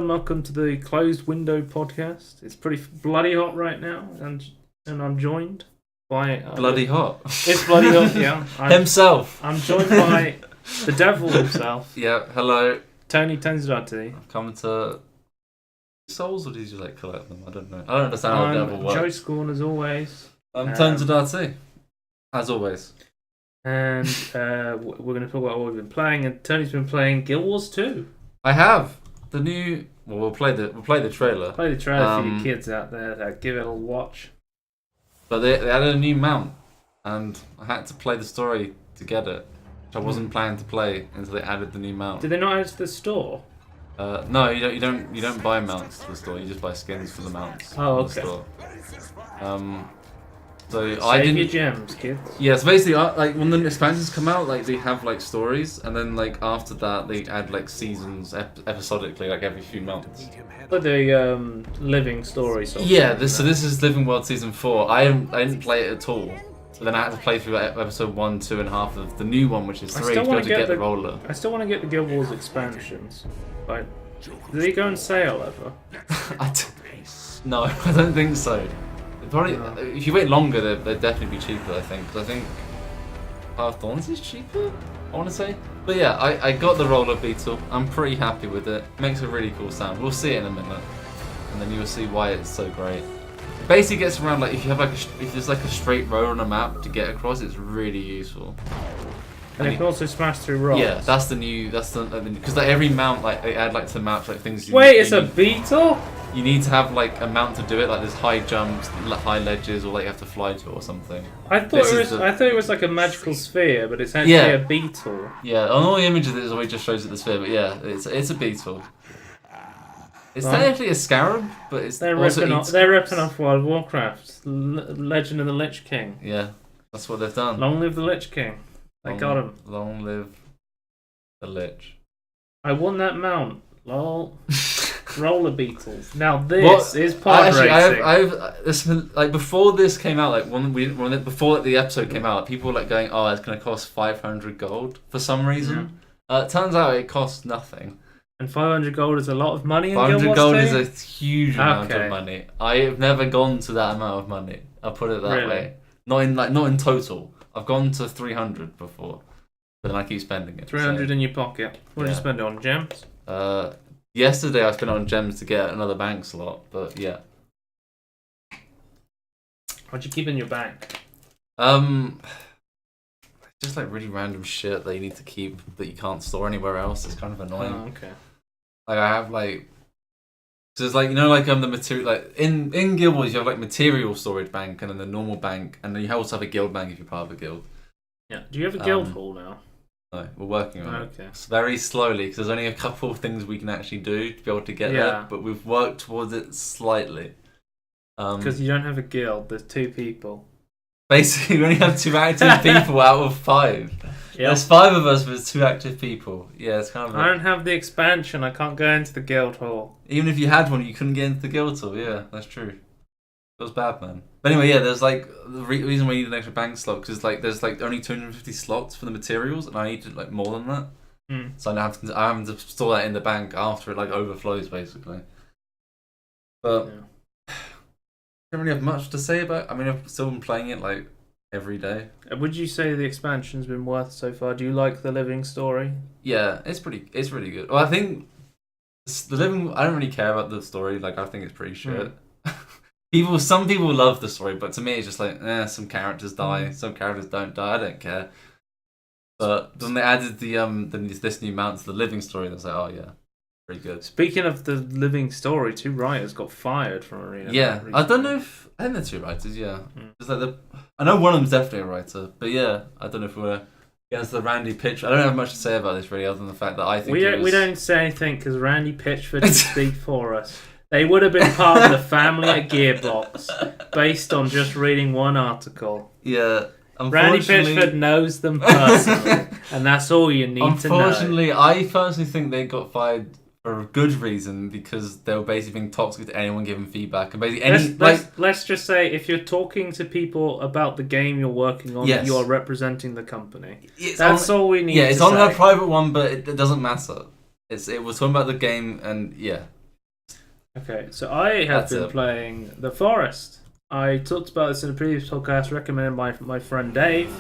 and welcome to the Closed Window podcast. It's pretty bloody hot right now, and I'm joined by... bloody hot. It's bloody hot, yeah. Himself. I'm joined by the devil himself. Yeah, hello. Tony Tenzrati. I've come to... Souls, or did you like collect them? I don't know. I don't understand how the devil works. Joe Scorn, as always. I'm Tenzrati, as always. And we're going to talk about what we've been playing, and Tony's been playing Guild Wars 2. I have the new. Well, we'll play the trailer. Play the trailer for you kids out there that give it a watch. But they added a new mount, and I had to play the story to get it, which I wasn't planning to play until they added the new mount. Did they not add it to the store? No, you don't buy mounts to the store. You just buy skins for the mounts. Oh, okay. The store. So Save your gems, kids. Yeah, so basically, like when the expansions come out, like they have like stories, and then like after that they add like seasons episodically, like every few months. But the living story sort of Yeah, thing, this is Living World Season 4. I didn't play it at all. So then I had to play through episode 1, 2, and half of the new one, which is 3, to be able to get the roller. I still want to get the Guild Wars expansions. Like, did they go on sale ever? No, I don't think so. Probably, if you wait longer, they'd definitely be cheaper, I think. Because I think Path of Thorns is cheaper, I want to say. But yeah, I got the roller beetle. I'm pretty happy with it. Makes a really cool sound. We'll see it in a minute, and then you'll see why it's so great. It basically gets around like if you have like if there's like a straight road on a map to get across, it's really useful. And it can also smash through rocks. Yeah, that's the because like every mount like they add like to the maps like things. It's a beetle. You need to have like a mount to do it. Like there's high jumps, high ledges, or like you have to fly to or something. I thought it was like a magical sphere, but it's actually a beetle. Yeah, on all the images it always just shows it the sphere, but yeah, it's a beetle. It's technically a scarab, but it's they're ripping off World of Warcraft, Legend of the Lich King. Yeah, that's what they've done. Long live the Lich King. I got him. Long live the Lich. I won that mount. Lol. Roller beetles. Now this is pod racing. I've like before this came out, like before the episode came out, people were like going, "Oh, it's gonna cost 500 gold for some reason." It turns out it costs nothing. And 500 gold is a lot of money. 500 gold is a huge amount of money. I have never gone to that amount of money. I'll put it that way. Not in total. I've gone to 300 before, but then I keep spending it. 300 in your pocket. What did you spend it on? Gems? Yesterday I spent it on gems to get another bank slot, but yeah. What'd you keep in your bank? Just like really random shit that you need to keep that you can't store anywhere else. It's kind of annoying. Oh, okay. Like I have like, so it's like, you know, like the material, like in Guild Wars you have like material storage bank and then the normal bank, and then you also have a guild bank if you're part of a guild. Yeah. Do you have a guild hall now? No, we're working on it. Okay. It's very slowly because there's only a couple of things we can actually do to be able to get there, but we've worked towards it slightly. Because you don't have a guild, there's 2 people. Basically, we only have 2 active people out of 5. Yep. There's 5 of us, but there's 2 active people. Yeah, it's kind of. I don't have the expansion. I can't go into the guild hall. Even if you had one, you couldn't get into the guild hall. Yeah, that's true. It was bad, man. But anyway, yeah, there's like the reason why you need an extra bank slot because like there's like only 250 slots for the materials, and I need like more than that. So I'm having to store that in the bank after it like overflows, basically. But I don't really have much to say about. I mean, I've still been playing it like every day. Would you say the expansion's been worth so far? Do you like the living story? Yeah, it's really good. Well, I think the living. I don't really care about the story. Like, I think it's pretty shit. Some people love the story, but to me it's just like, some characters die, some characters don't die. I don't care. But when they added this new mount to the living story, they was like, oh yeah, pretty good. Speaking of the living story, 2 writers got fired from Arena. Yeah, I don't know if I think they're 2 writers. Yeah, it's like I know one of them's definitely a writer, but yeah, I don't know if we're against the Randy Pitch. I don't have much to say about this really, other than the fact that I think we don't say anything because Randy Pitchford can speak for us. They would have been part of the family at Gearbox based on just reading one article. Yeah. Randy Pitchford knows them personally, and that's all you need to know. Unfortunately, I personally think they got fired for a good reason because they were basically being toxic to anyone giving feedback. And basically, let's just say if you're talking to people about the game you're working on, you are representing the company. That's all we need to say. Yeah, it's on her private one, but it doesn't matter. It was talking about the game, and yeah. Okay, so I have been playing The Forest. I talked about this in a previous podcast, recommended by my friend Dave.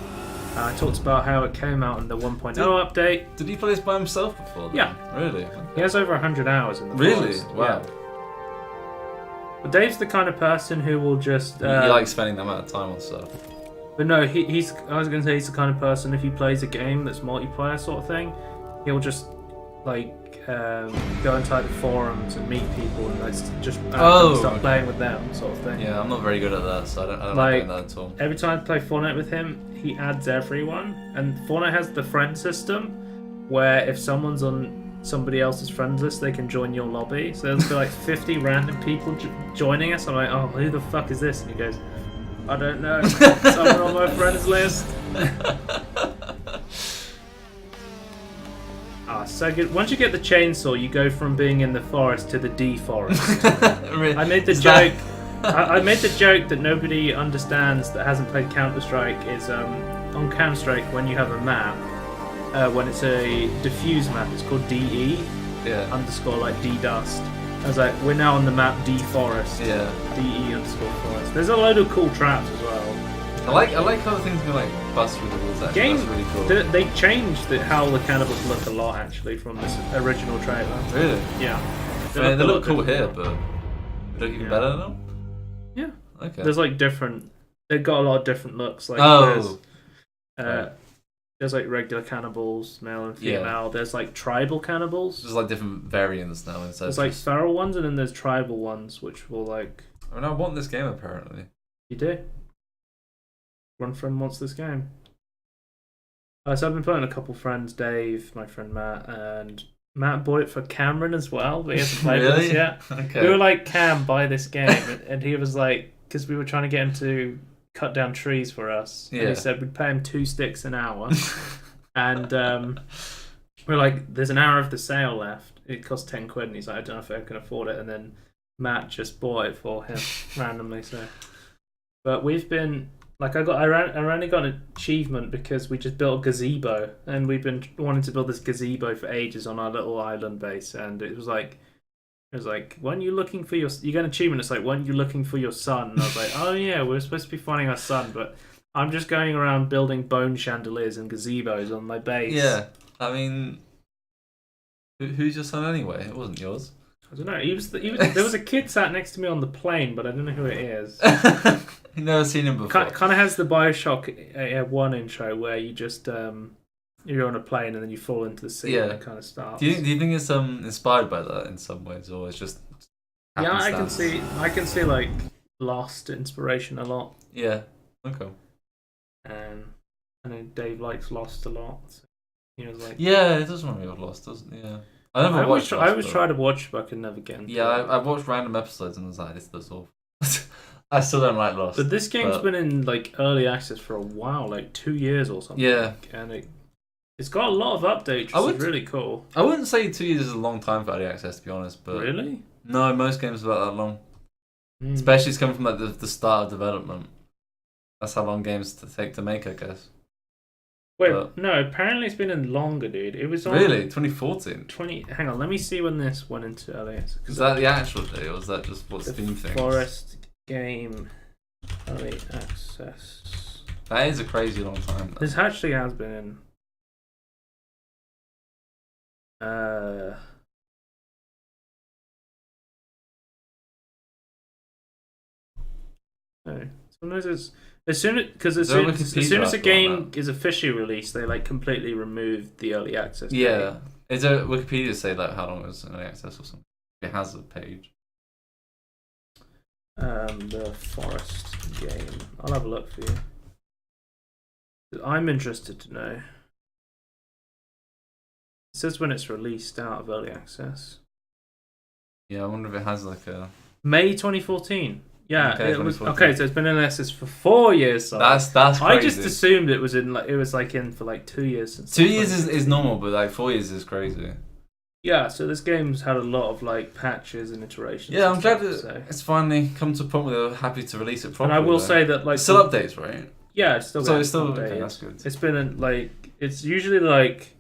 I talked about how it came out in the 1.0 update. Did he play this by himself before? Then? Yeah. Really? He has over 100 hours in The Forest. Really? Wow. Yeah. But Dave's the kind of person who will just... he likes spending that amount of time on stuff. But no, he's. I was going to say he's the kind of person, if he plays a game that's multiplayer sort of thing, he'll just, like, go inside the forums and meet people and like, just start playing with them sort of thing. Yeah, I'm not very good at that, so I don't like doing that at all. Every time I play Fortnite with him, he adds everyone, and Fortnite has the friend system where if someone's on somebody else's friends list, they can join your lobby. So there'll be like 50 random people joining us. I'm like, oh, who the fuck is this? And he goes, I don't know. Someone on my friends list. So good. Once you get the chainsaw, you go from being in the forest to the deforest. I made the joke. I made the joke that nobody understands that hasn't played Counter-Strike is on Counter-Strike when you have a map, when it's a diffuse map, it's called DE underscore like D dust. I was like, we're now on the map D forest. Yeah. DE underscore forest. There's a load of cool traps as well. I like how the things can like bust through the walls. That's really cool. They changed how the cannibals look a lot actually from this original trailer. Really? Yeah. They look cool here, but they look even better now. Yeah. Okay. There's like different. They've got a lot of different looks. Like there's like regular cannibals, male and female. Yeah. There's like tribal cannibals. There's like different variants now. There's like feral ones, and then there's tribal ones, which will like. I mean, I want this game apparently. You do. One friend wants this game. So I've been playing with a couple friends, Dave, my friend Matt, and Matt bought it for Cameron as well, but he hasn't played with us yet. Okay. We were like, Cam, buy this game, and he was like, because we were trying to get him to cut down trees for us. Yeah. And he said we'd pay him 2 sticks an hour, and we're like, there's an hour of the sale left. It costs 10 quid, and he's like, I don't know if I can afford it. And then Matt just bought it for him randomly. So, but we've been. Like I randomly got an achievement because we just built a gazebo, and we've been wanting to build this gazebo for ages on our little island base, and it was like, when you looking for you get an achievement. It's like, when you looking for your son. And I was like, oh yeah, we're supposed to be finding our son, but I'm just going around building bone chandeliers and gazebos on my base. Yeah, I mean, who's your son anyway? It wasn't yours. I don't know. He was. There was a kid sat next to me on the plane, but I don't know who it is. You've never seen him before. Kind of has the Bioshock 1 intro where you just you're on a plane and then you fall into the sea and it kind of starts. Do you think it's inspired by that in some ways, or it's just? Yeah, I can see like Lost inspiration a lot. Yeah. Okay. I know Dave likes Lost a lot. So he was like. Yeah, it does remind me of Lost, doesn't it? Yeah. I always try to watch, but I can never get into it. I've watched random episodes and I was like, this does awful. I still don't like Lost. But this game's been in like early access for a while, like 2 years or something. Yeah. And it's got a lot of updates, which is really cool. I wouldn't say 2 years is a long time for early access, to be honest. But really? No, most games are about that long. Especially it's coming from like the start of development. That's how long games take to make, I guess. Wait, no, apparently it's been in longer, dude. It was on... Really? 2014? Hang on, let me see when this went into early access. Is that the actual day, or is that just what Steam thinks? Forest game early access. That is a crazy long time, though. This actually has been in... No. Sometimes it's... As soon as a game is officially released, they like completely remove the early access. Yeah, is there Wikipedia say like how long it was in early access or something? It has a page. The Forest game. I'll have a look for you. I'm interested to know. It says when it's released out of early access. Yeah, I wonder if it has like a May 2014. Yeah, okay, so it's been in access for 4 years. So that's crazy. I just assumed it was in for like 2 years. 2 years is normal, but like 4 years is crazy. Yeah, so this game's had a lot of like patches and iterations. Yeah, I'm glad it's finally come to a point where they're happy to release it properly. And I will say that like still updates, right? Yeah, it's still updated. Okay, that's good. It's been it's usually like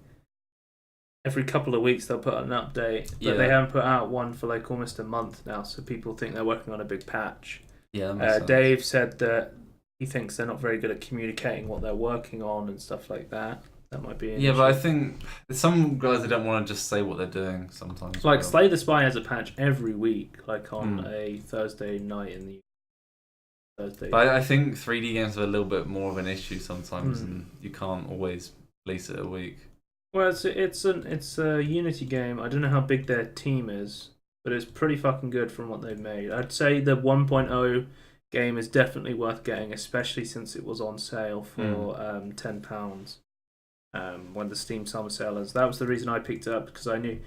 every couple of weeks they'll put out an update, but they haven't put out one for like almost a month now, so people think they're working on a big patch. Yeah, that makes sense. Dave said that he thinks they're not very good at communicating what they're working on and stuff like that. That might be an issue. But I think some guys, they don't want to just say what they're doing sometimes. Like, Slay the Spy has a patch every week, like on a Thursday night in the Thursday. But I think 3D games are a little bit more of an issue sometimes, and you can't always release it a week. Well, it's a Unity game. I don't know how big their team is, but it's pretty fucking good from what they've made. I'd say the 1.0 game is definitely worth getting, especially since it was on sale for £10 when the Steam Summer Sale is. That was the reason I picked it up, because I knew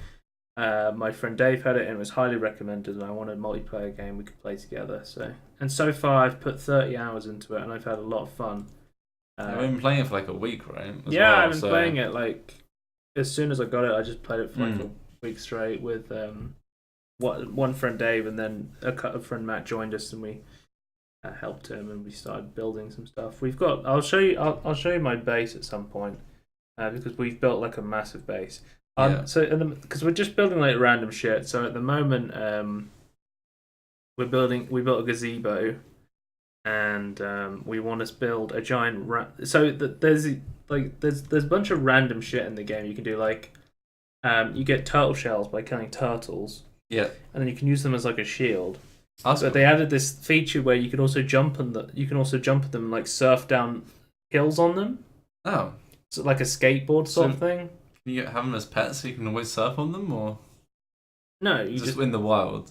my friend Dave had it and it was highly recommended, and I wanted a multiplayer game we could play together. So far I've put 30 hours into it and I've had a lot of fun. I've been playing it for like a week, right? I've been playing it like as soon as I got it. I just played it for like a week straight with one friend Dave, and then a friend Matt joined us, and we helped him and we started building some stuff. I'll show you my base at some point, because we've built like a massive base. Because we're just building like random shit. So at the moment, we built a gazebo, and we want to build a giant. There's a bunch of random shit in the game. You can do like, you get turtle shells by killing turtles. Yeah. And then you can use them as like a shield. Awesome. But they added this feature where you can also jump at them, like surf down hills on them. Oh. So like a skateboard sort of thing. Can you have them as pets so you can always surf on them, or no? You just in the wild.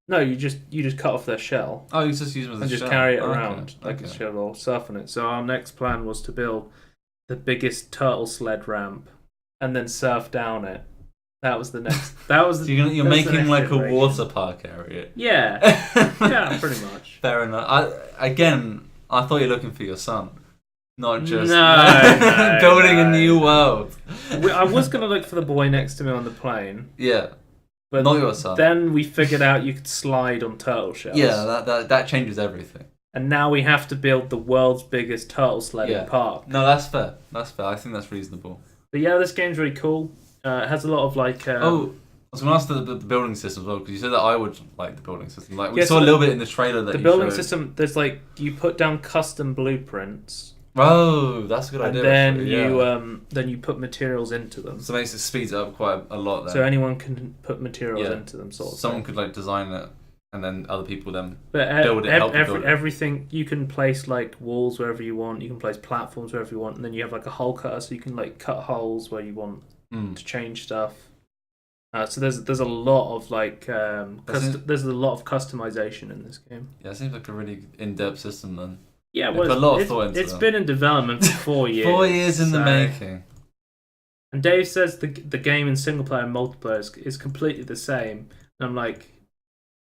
No, you just cut off their shell. Oh, you just use them as and a shell. And just carry it around like a shell or surf on it. So our next plan was to build the biggest turtle sled ramp and then surf down it. That was the next. That was. So you're making like a water park area. Yeah, yeah, pretty much. Fair enough. I thought you were looking for your son, not just building a new world. I was gonna look for the boy next to me on the plane. Yeah. But not your son. Then we figured out you could slide on turtle shells. Yeah, that changes everything. And now we have to build the world's biggest turtle sledding park. No, that's fair. That's fair. I think that's reasonable. But yeah, this game's really cool. It has a lot of like. I was going to ask the building system as well, because you said that I would like the building system. Like we saw a little bit in the trailer that the building system. There's like you put down custom blueprints. Oh, that's a good idea. And then you put materials into them. So it makes it speeds it up quite a lot. Then. So anyone can put materials into them, sort of. Someone could like design it, and then other people then build it. Everything you can place like walls wherever you want. You can place platforms wherever you want, and then you have like a hole cutter, so you can like cut holes where you want to change stuff. So there's a lot of like there's a lot of customization in this game. Yeah, it seems like a really in-depth system then. Yeah, well, a lot of thought into it's been in development for 4 years. 4 years in the making. And Dave says the game in single player and multiplayer is completely the same. And I'm like,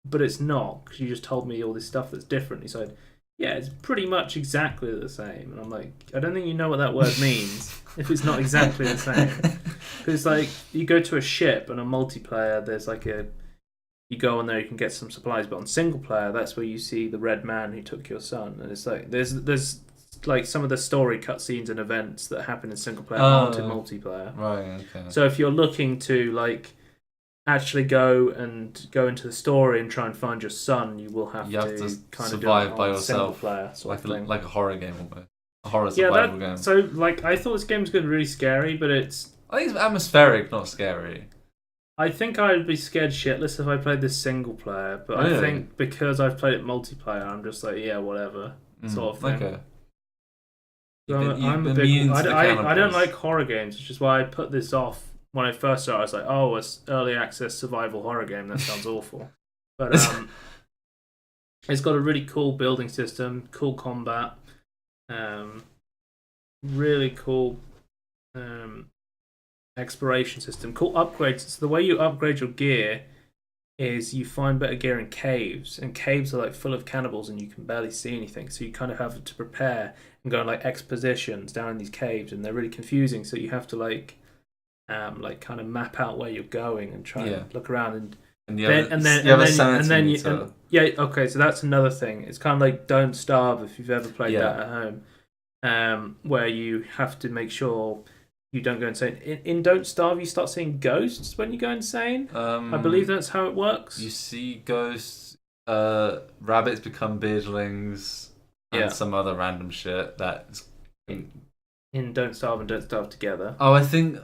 but it's not, because you just told me all this stuff that's different. He said, yeah, it's pretty much exactly the same. And I'm like, I don't think you know what that word means if it's not exactly the same. Because like you go to a ship and a multiplayer, there's like you go on there, you can get some supplies, but on single player, that's where you see the red man who took your son, and it's like there's like some of the story cutscenes and events that happen in single player aren't in multiplayer. Right. Okay. So if you're looking to like actually go into the story and try and find your son, you will have to kind of survive do it by on yourself, single player sort of thing. Like a horror game almost. A horror survival game. So like I thought this game was going to be really scary, but I think it's atmospheric, not scary. I think I'd be scared shitless if I played this single player, but really? I think because I've played it multiplayer, I'm just like, yeah, whatever, sort of thing. Okay. So I don't like horror games, which is why I put this off when I first started. I was like, oh, it's early access survival horror game. That sounds awful. But it's got a really cool building system, cool combat, really cool exploration system, cool upgrades. So the way you upgrade your gear is you find better gear in caves, and caves are like full of cannibals and you can barely see anything, so you kind of have to prepare and go on like expositions down in these caves, and they're really confusing, so you have to like kind of map out where you're going and try and look around okay, so that's another thing. It's kind of like Don't Starve, if you've ever played that at home, where you have to make sure you don't go insane. In Don't Starve, you start seeing ghosts when you go insane. I believe that's how it works. You see ghosts, rabbits become beardlings, and some other random shit that's in Don't Starve and Don't Starve Together. Oh, I think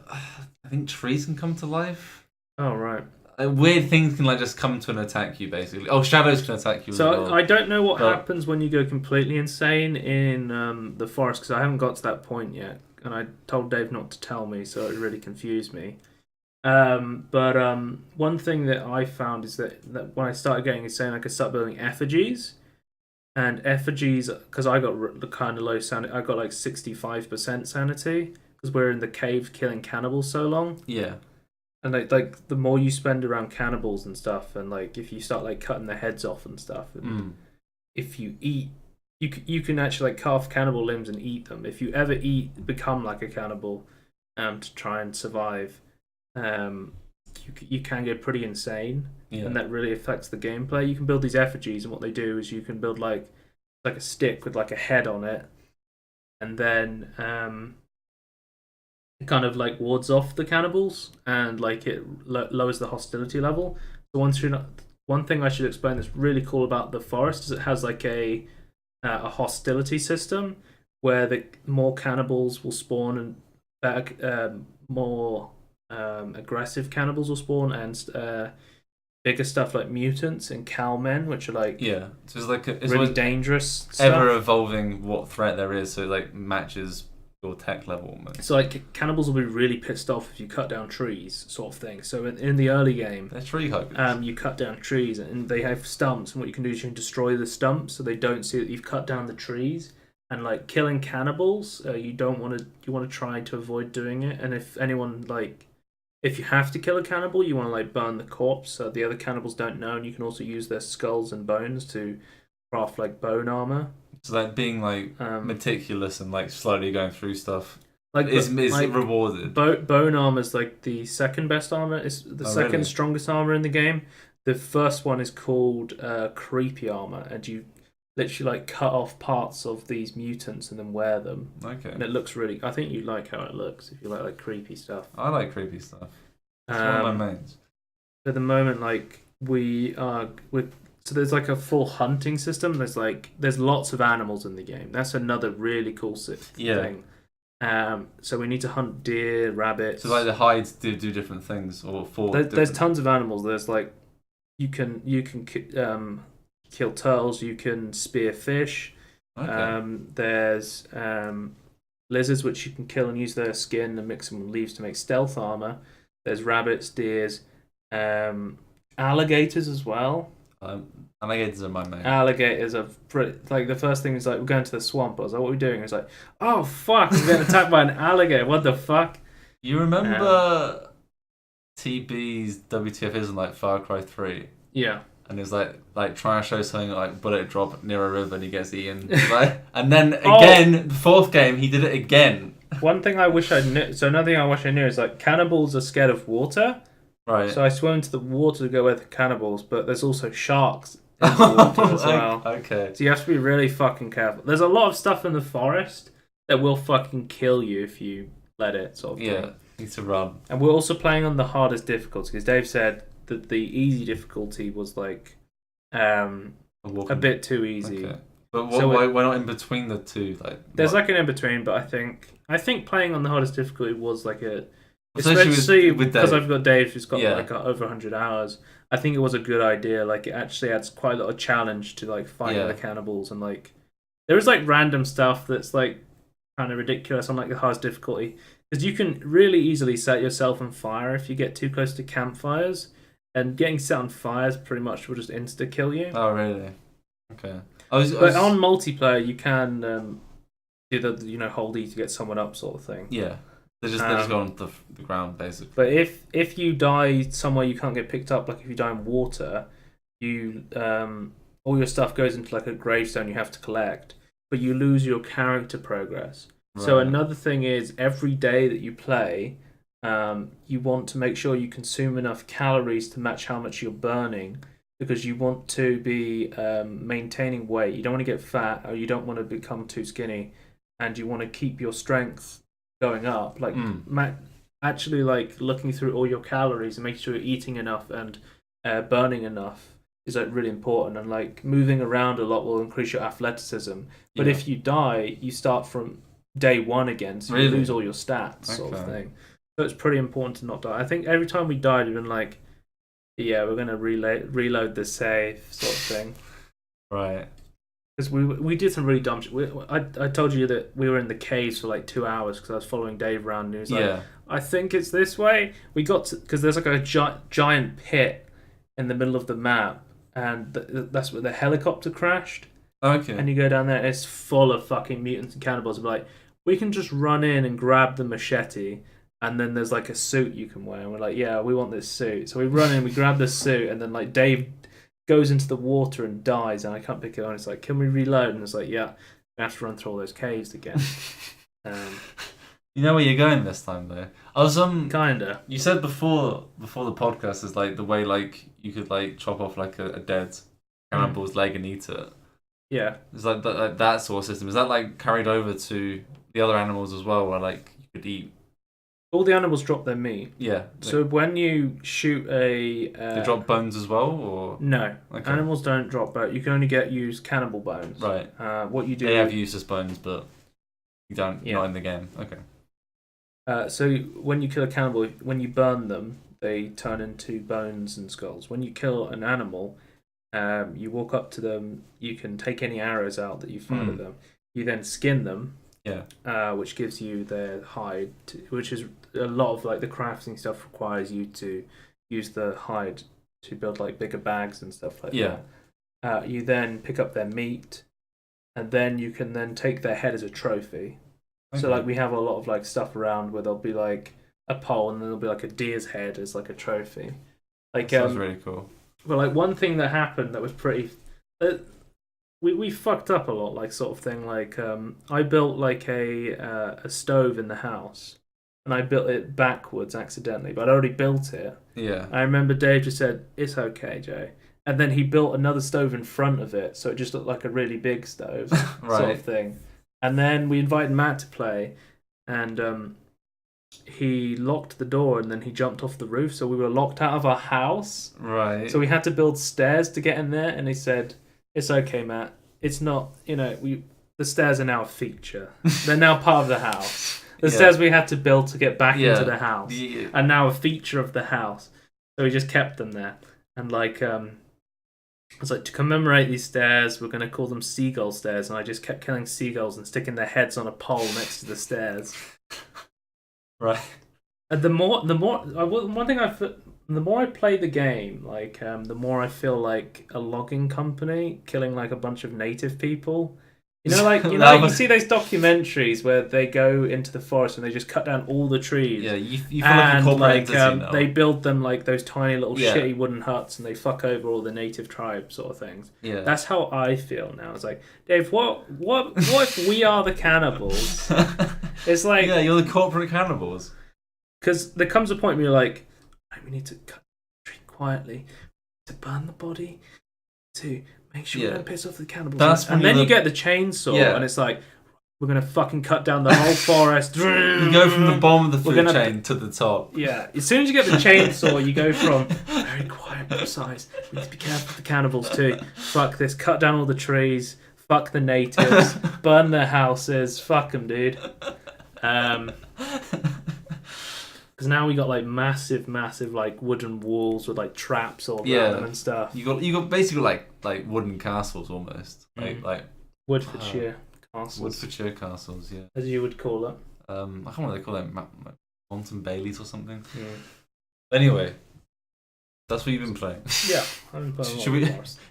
trees can come to life. Oh, right. Weird things can like just come to and attack you, basically. Oh, shadows can attack you. So as well. I don't know what happens when you go completely insane in the forest, because I haven't got to that point yet, and I told Dave not to tell me, so it really confused me. But one thing that I found is that when I started getting insane, I could start building effigies, and effigies, because I got kind of low sanity, I got like 65% sanity because we're in the cave killing cannibals so long. Yeah. And like the more you spend around cannibals and stuff, and like if you start like cutting their heads off and stuff, and if you eat, you can actually like cut off cannibal limbs and eat them. If you ever become like a cannibal, to try and survive, you can get pretty insane, and that really affects the gameplay. You can build these effigies, and what they do is you can build like a stick with like a head on it, and then it kind of like wards off the cannibals, and like it lowers the hostility level. So one thing I should explain that's really cool about the forest is it has like a hostility system where the more cannibals will spawn, and more aggressive cannibals will spawn, and bigger stuff like mutants and cowmen, which are like so it's like it's really dangerous ever stuff. Evolving what threat there is, so it like matches your tech level almost. So like cannibals will be really pissed off if you cut down trees, sort of thing. So in the early game, they're tree huggers. You cut down trees, and they have stumps, and what you can do is you can destroy the stumps so they don't see that you've cut down the trees. And like killing cannibals, you want to try to avoid doing it. And if you have to kill a cannibal, you want to like burn the corpse so the other cannibals don't know, and you can also use their skulls and bones to craft like bone armor. So like being like meticulous and like slowly going through stuff like is like, rewarded. Bone armor is like the second best armor. It's the second strongest armor in the game. The first one is called creepy armor, and you literally like cut off parts of these mutants and then wear them. Okay. And it looks really. I think you like how it looks if you like creepy stuff. I like creepy stuff. It's one of my mains. At the moment, like so there's like a full hunting system. There's lots of animals in the game. That's another really cool thing. So we need to hunt deer, rabbits. So like the hides do different things, or there's tons of animals. There's like you can kill turtles. You can spear fish. Okay. There's lizards which you can kill and use their skin and mix them with leaves to make stealth armor. There's rabbits, deers, alligators as well. Alligators are my main. Alligators are pretty, like the first thing is like we're going to the swamp. I was like, what are we doing? It's like, oh fuck, we're getting attacked by an alligator. What the fuck? You remember TB's WTF is in like Far Cry 3? Yeah. And it's like trying to show something like bullet drop near a river and he gets eaten. And then again, the fourth game he did it again. One thing I wish I knew. So another thing I wish I knew is like cannibals are scared of water. Right. So I swim into the water to go with the cannibals, but there's also sharks in the water as well. Okay. So you have to be really fucking careful. There's a lot of stuff in the forest that will fucking kill you if you let it, sort of thing. Yeah, need to run. And we're also playing on the hardest difficulty, because Dave said that the easy difficulty was like a bit too easy. Okay. But why not in between the two? There's like an in between, but I think playing on the hardest difficulty was like especially because I've got Dave who's got like over 100 hours. I think it was a good idea. Like it actually adds quite a lot of challenge to like fighting the cannibals, and like there is like random stuff that's like kind of ridiculous on like the hardest difficulty, because you can really easily set yourself on fire if you get too close to campfires, and getting set on fires pretty much will just insta kill you. Oh really? Okay. But on multiplayer you can do the hold E to get someone up sort of thing. Yeah. They just go on the ground, basically. But if you die somewhere you can't get picked up, like if you die in water, you all your stuff goes into like a gravestone you have to collect, but you lose your character progress. Right. So another thing is every day that you play, you want to make sure you consume enough calories to match how much you're burning, because you want to be maintaining weight. You don't want to get fat, or you don't want to become too skinny, and you want to keep your strength going up. Like actually like looking through all your calories and making sure you're eating enough and burning enough is like really important. And like moving around a lot will increase your athleticism. But if you die, you start from day one again, so you lose all your stats, sort of thing. So it's pretty important to not die. I think every time we died, we've been like, yeah, we're gonna reload the save, sort of thing. Right. Because we did some really dumb shit. I told you that we were in the caves for like 2 hours because I was following Dave around and he was like, I think it's this way. We got to, because there's like a giant pit in the middle of the map, and that's where the helicopter crashed. Okay. And you go down there and it's full of fucking mutants and cannibals. And we're like, we can just run in and grab the machete, and then there's like a suit you can wear. And we're like, yeah, we want this suit. So we run in, we grab the suit, and then like Dave goes into the water and dies, and I can't pick it up. And it's like, can we reload? And it's like, yeah, we have to run through all those caves again. You know where you're going this time, though. I was kinda. You said before the podcast is like the way like you could like chop off like a dead cannibal's leg and eat it. Yeah, it's like that sort of system. Is that like carried over to the other animals as well, where like you could eat? All the animals drop their meat. Yeah. So when you shoot a... they drop bones as well, or...? No. Okay. Animals don't drop bones. You can only use cannibal bones. Right. What you do... They have use as bones, but you don't, not in the game. Okay. So when you kill a cannibal, when you burn them, they turn into bones and skulls. When you kill an animal, you walk up to them, you can take any arrows out that you find of them. You then skin them. Yeah. Which gives you their hide, which is a lot of like the crafting stuff requires you to use the hide to build like bigger bags and stuff like that. You then pick up their meat, and then you can then take their head as a trophy. Okay. So like we have a lot of like stuff around where there'll be like a pole, and then there'll be like a deer's head as like a trophy. Like that sounds really cool. But like one thing that happened that was pretty. We fucked up a lot, like sort of thing. Like I built like a stove in the house, and I built it backwards accidentally, but I already built it. Yeah. I remember Dave just said, "It's okay, Jay," and then he built another stove in front of it, so it just looked like a really big stove, sort of thing. And then we invited Matt to play, and he locked the door, and then he jumped off the roof, so we were locked out of our house. Right. So we had to build stairs to get in there, and he said, "It's okay, Matt. It's not, the stairs are now a feature. They're now part of the house. The stairs we had to build to get back into the house are now a feature of the house." So we just kept them there. And like, I was like, to commemorate these stairs, we're going to call them seagull stairs. And I just kept killing seagulls and sticking their heads on a pole next to the stairs. Right. And the more I play the game, like the more I feel like a logging company killing like a bunch of native people. You see those documentaries where they go into the forest and they just cut down all the trees. Yeah, you feel like a corporate entity now. They build them like those tiny little shitty wooden huts, and they fuck over all the native tribes sort of things. Yeah, that's how I feel now. It's like, Dave, what if we are the cannibals? It's like, yeah, you're the corporate cannibals. Because there comes a point where you're like, we need to cut the tree quietly, to burn the body, to make sure we don't piss off the cannibals. And then you get the chainsaw, and it's like, we're going to fucking cut down the whole forest. You go from the bottom of the food chain to the top. Yeah, as soon as you get the chainsaw, you go from very quiet, precise. We need to be careful with the cannibals too. Fuck this, cut down all the trees, fuck the natives, burn their houses, fuck them, dude. Because now we got like massive like wooden walls with like traps all around them and stuff. You got basically like wooden castles almost, like Woodfordshire castles. Woodfordshire castles, yeah, as you would call it. I can't remember what they call it, Mountain Baileys or something. Yeah. Anyway, that's what you've been playing. Yeah, I've been playing.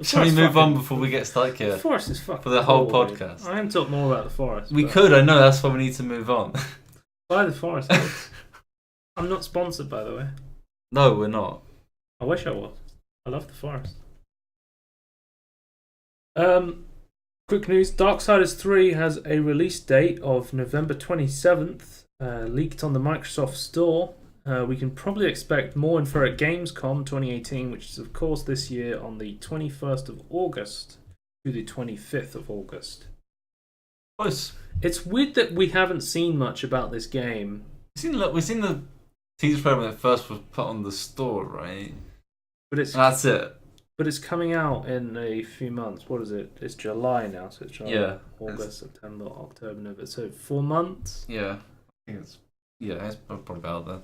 Should we move on before we get stuck here? The forest is fucking for the whole podcast. I am talk more about the forest. We could. I know that's why we need to move on. Buy the forest. I'm not sponsored, by the way. No, we're not. I wish I was. I love the forest. Quick news: Darksiders 3 has a release date of November 27th, leaked on the Microsoft Store. We can probably expect more info at Gamescom 2018, which is of course this year on the 21st of August to the 25th of August. Close. It's weird that we haven't seen much about this game. We've seen the teaser trailer when it first was put on the store, right? But it's And that's it. But it's coming out in a few months. What is it? It's July now, so it's July, Yeah. August, September, October, November. So 4 months. Yeah. I think it's probably about that.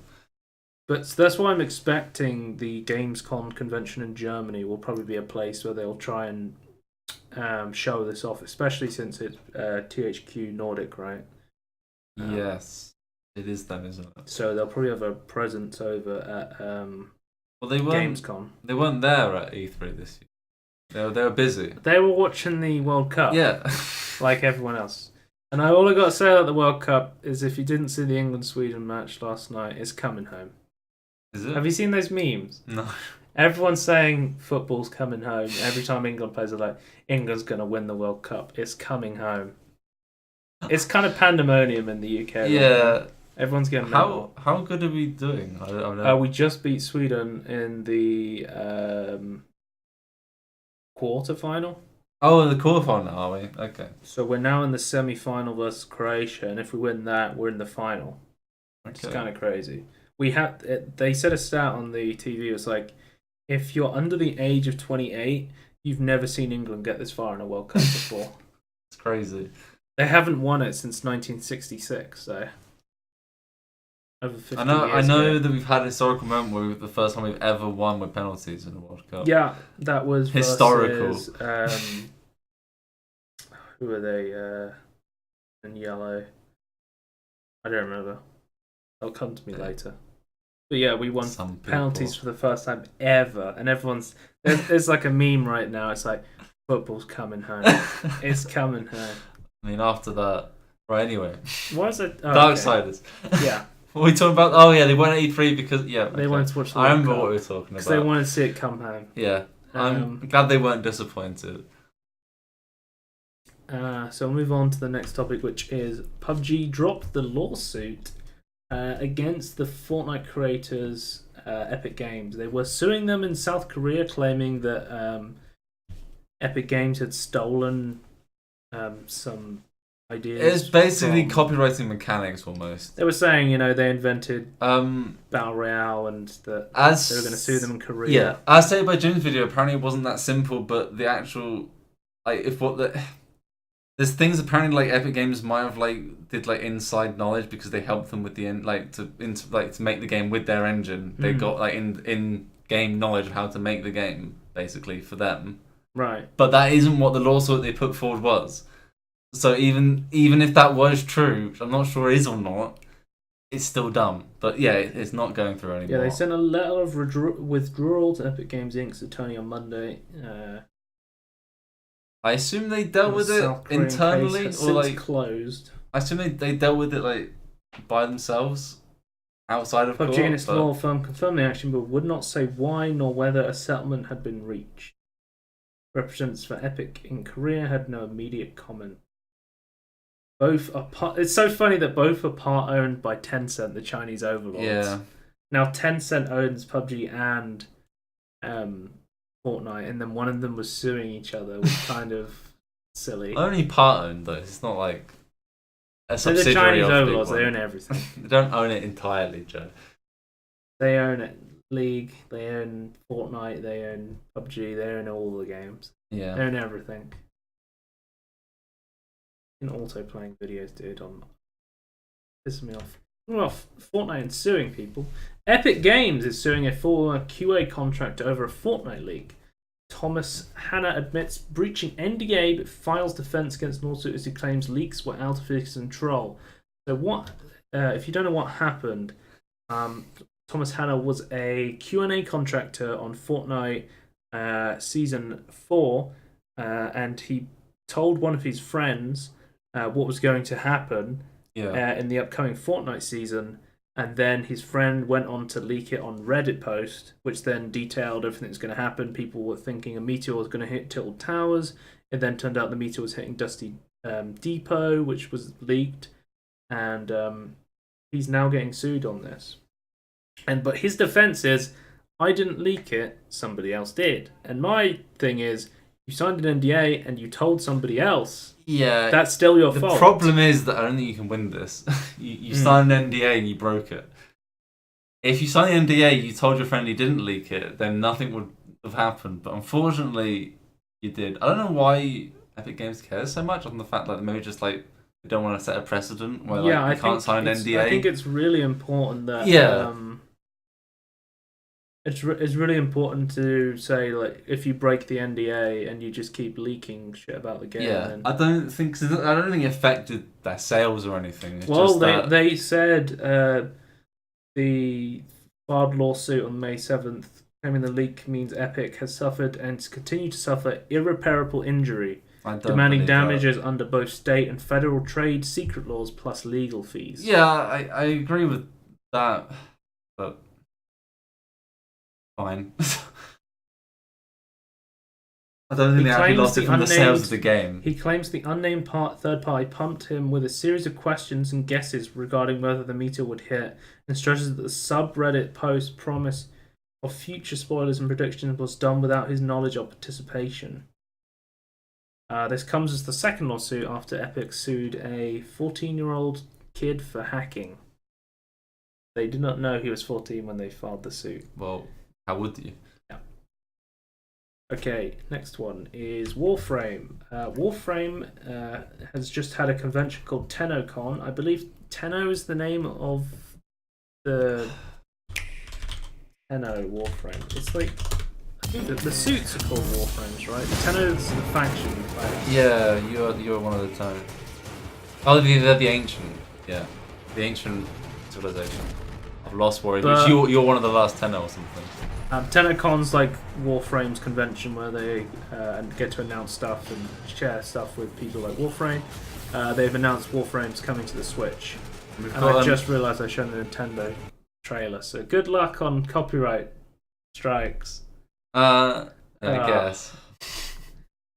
But that's why I'm expecting the Gamescom convention in Germany will probably be a place where they'll try and show this off, especially since it's THQ Nordic, right? Yes, it is them, isn't it? So they'll probably have a presence over at well, they weren't. Gamescom. They weren't there at E3 this year. They were busy. They were watching the World Cup. Yeah, like everyone else. And all I got to say about the World Cup is if you didn't see the England-Sweden match last night, it's coming home. Is it? Have you seen those memes? No. Everyone's saying football's coming home. Every time England plays, they're like, England's going to win the World Cup. It's coming home. It's kind of pandemonium in the UK. Yeah. Everyone's getting mental. How good are we doing? I don't know. We just beat Sweden in the quarterfinal. Oh, in the quarterfinal, are we? Okay. So we're now in the semi-final versus Croatia, and if we win that, we're in the final. Okay. It's kind of crazy. They said a stat on the TV. It was like, if you're under the age of 28, you've never seen England get this far in a World Cup before. It's crazy. They haven't won it since 1966, so over 50 years I know ago. that we've had a historical moment where the first time we've ever won with penalties in the World Cup. Yeah, that was historical. Versus, who are they? In yellow. I don't remember. They'll come to me later. But yeah, we won penalties for the first time ever, and there's like a meme right now. It's like football's coming home. It's coming home. I mean, after that, right? Anyway, What is it? Oh, Darksiders. Okay. Yeah. What are we talking about? Oh yeah, they went at E3 because they wanted to watch the I World remember Cup what we were talking about. because they wanted to see it come home. Yeah, I'm glad they weren't disappointed. So we'll move on to the next topic, which is PUBG dropped the lawsuit against the Fortnite creators, Epic Games. They were suing them in South Korea, claiming that Epic Games had stolen some ideas. It's basically copywriting mechanics almost. They were saying, they invented Battle Royale and that they were going to sue them in Korea. Yeah, as stated by Jim's video, apparently it wasn't that simple, but the actual, there's things apparently like Epic Games might have did inside knowledge because they helped them with the to make the game with their engine. They got in game knowledge of how to make the game basically for them. Right. But that isn't what the lawsuit they put forward was. So even if that was true, which I'm not sure it is or not, it's still dumb. But yeah, it's not going through anymore. Yeah, they sent a letter of withdrawal to Epic Games Inc.'s attorney on Monday. I assume they dealt with it internally, or closed. I assume they dealt with it by themselves, outside of court. PUBG and its law firm confirmed the action, but would not say why nor whether a settlement had been reached. Representatives for Epic in Korea had no immediate comment. Both are it's so funny that both are part owned by Tencent, the Chinese overlords. Yeah. Now Tencent owns PUBG and Fortnite, and then one of them was suing each other, which kind of silly. Only part owned though. It's not like a subsidiary. The Chinese of overlords, they own everything. They don't own it entirely, Joe. They own it. League, they own Fortnite, they own PUBG, they own all the games. Yeah. They own everything. In auto-playing videos, dude, I'm pissing me off. Well, Fortnite and suing people. Epic Games is suing a former QA contractor over a Fortnite leak. Thomas Hanna admits breaching NDA but files defense against lawsuit as he claims leaks were out of his control. So what? If you don't know what happened, Thomas Hanna was a Q&A contractor on Fortnite Season 4, and he told one of his friends what was going to happen in the upcoming Fortnite season, and then his friend went on to leak it on Reddit post, which then detailed everything that's going to happen. People were thinking a meteor was going to hit Tilted Towers. It then turned out the meteor was hitting Dusty Depot, which was leaked, and he's now getting sued on this. But his defense is, I didn't leak it, somebody else did. And my thing is, you signed an NDA and you told somebody else, Yeah, that's still your the fault. The problem is that I don't think you can win this. you signed an NDA and you broke it. If you signed the NDA, you told your friend you didn't leak it, then nothing would have happened. But unfortunately, you did. I don't know why Epic Games cares so much on the fact that maybe just like they don't want to set a precedent where like you can't sign an NDA. I think it's really important that it's really important to say like if you break the NDA and you just keep leaking shit about the game. Then... I don't think it affected their sales or anything. It's well, just they said the filed lawsuit on May 7th claiming the leak means Epic has suffered and continue to suffer irreparable injury, demanding damages under both state and federal trade secret laws plus legal fees. Yeah, I agree with that, but fine. I don't think they actually lost it from the sales of the game. He claims the unnamed third party pumped him with a series of questions and guesses regarding whether the meteor would hit, and stresses that the subreddit post promise of future spoilers and predictions was done without his knowledge or participation. This comes as the second lawsuit after Epic sued a 14-year-old kid for hacking. They did not know he was 14 when they filed the suit. Well, how would you? Yeah. Okay, next one is Warframe. Warframe has just had a convention called TennoCon. I believe Tenno is the name of the Tenno Warframe. It's like, I think the suits are called Warframes, right? Tenno's the faction. Yeah, you're one of the Tenno. Oh, they're the ancient. Yeah, the ancient civilization of Lost Warriors. Which you're one of the last Tenno or something. TennoCon's like Warframe's convention where they get to announce stuff and share stuff with people like Warframe. They've announced Warframe's coming to the Switch. And I just realised I showed the Nintendo trailer, so good luck on copyright strikes. I guess.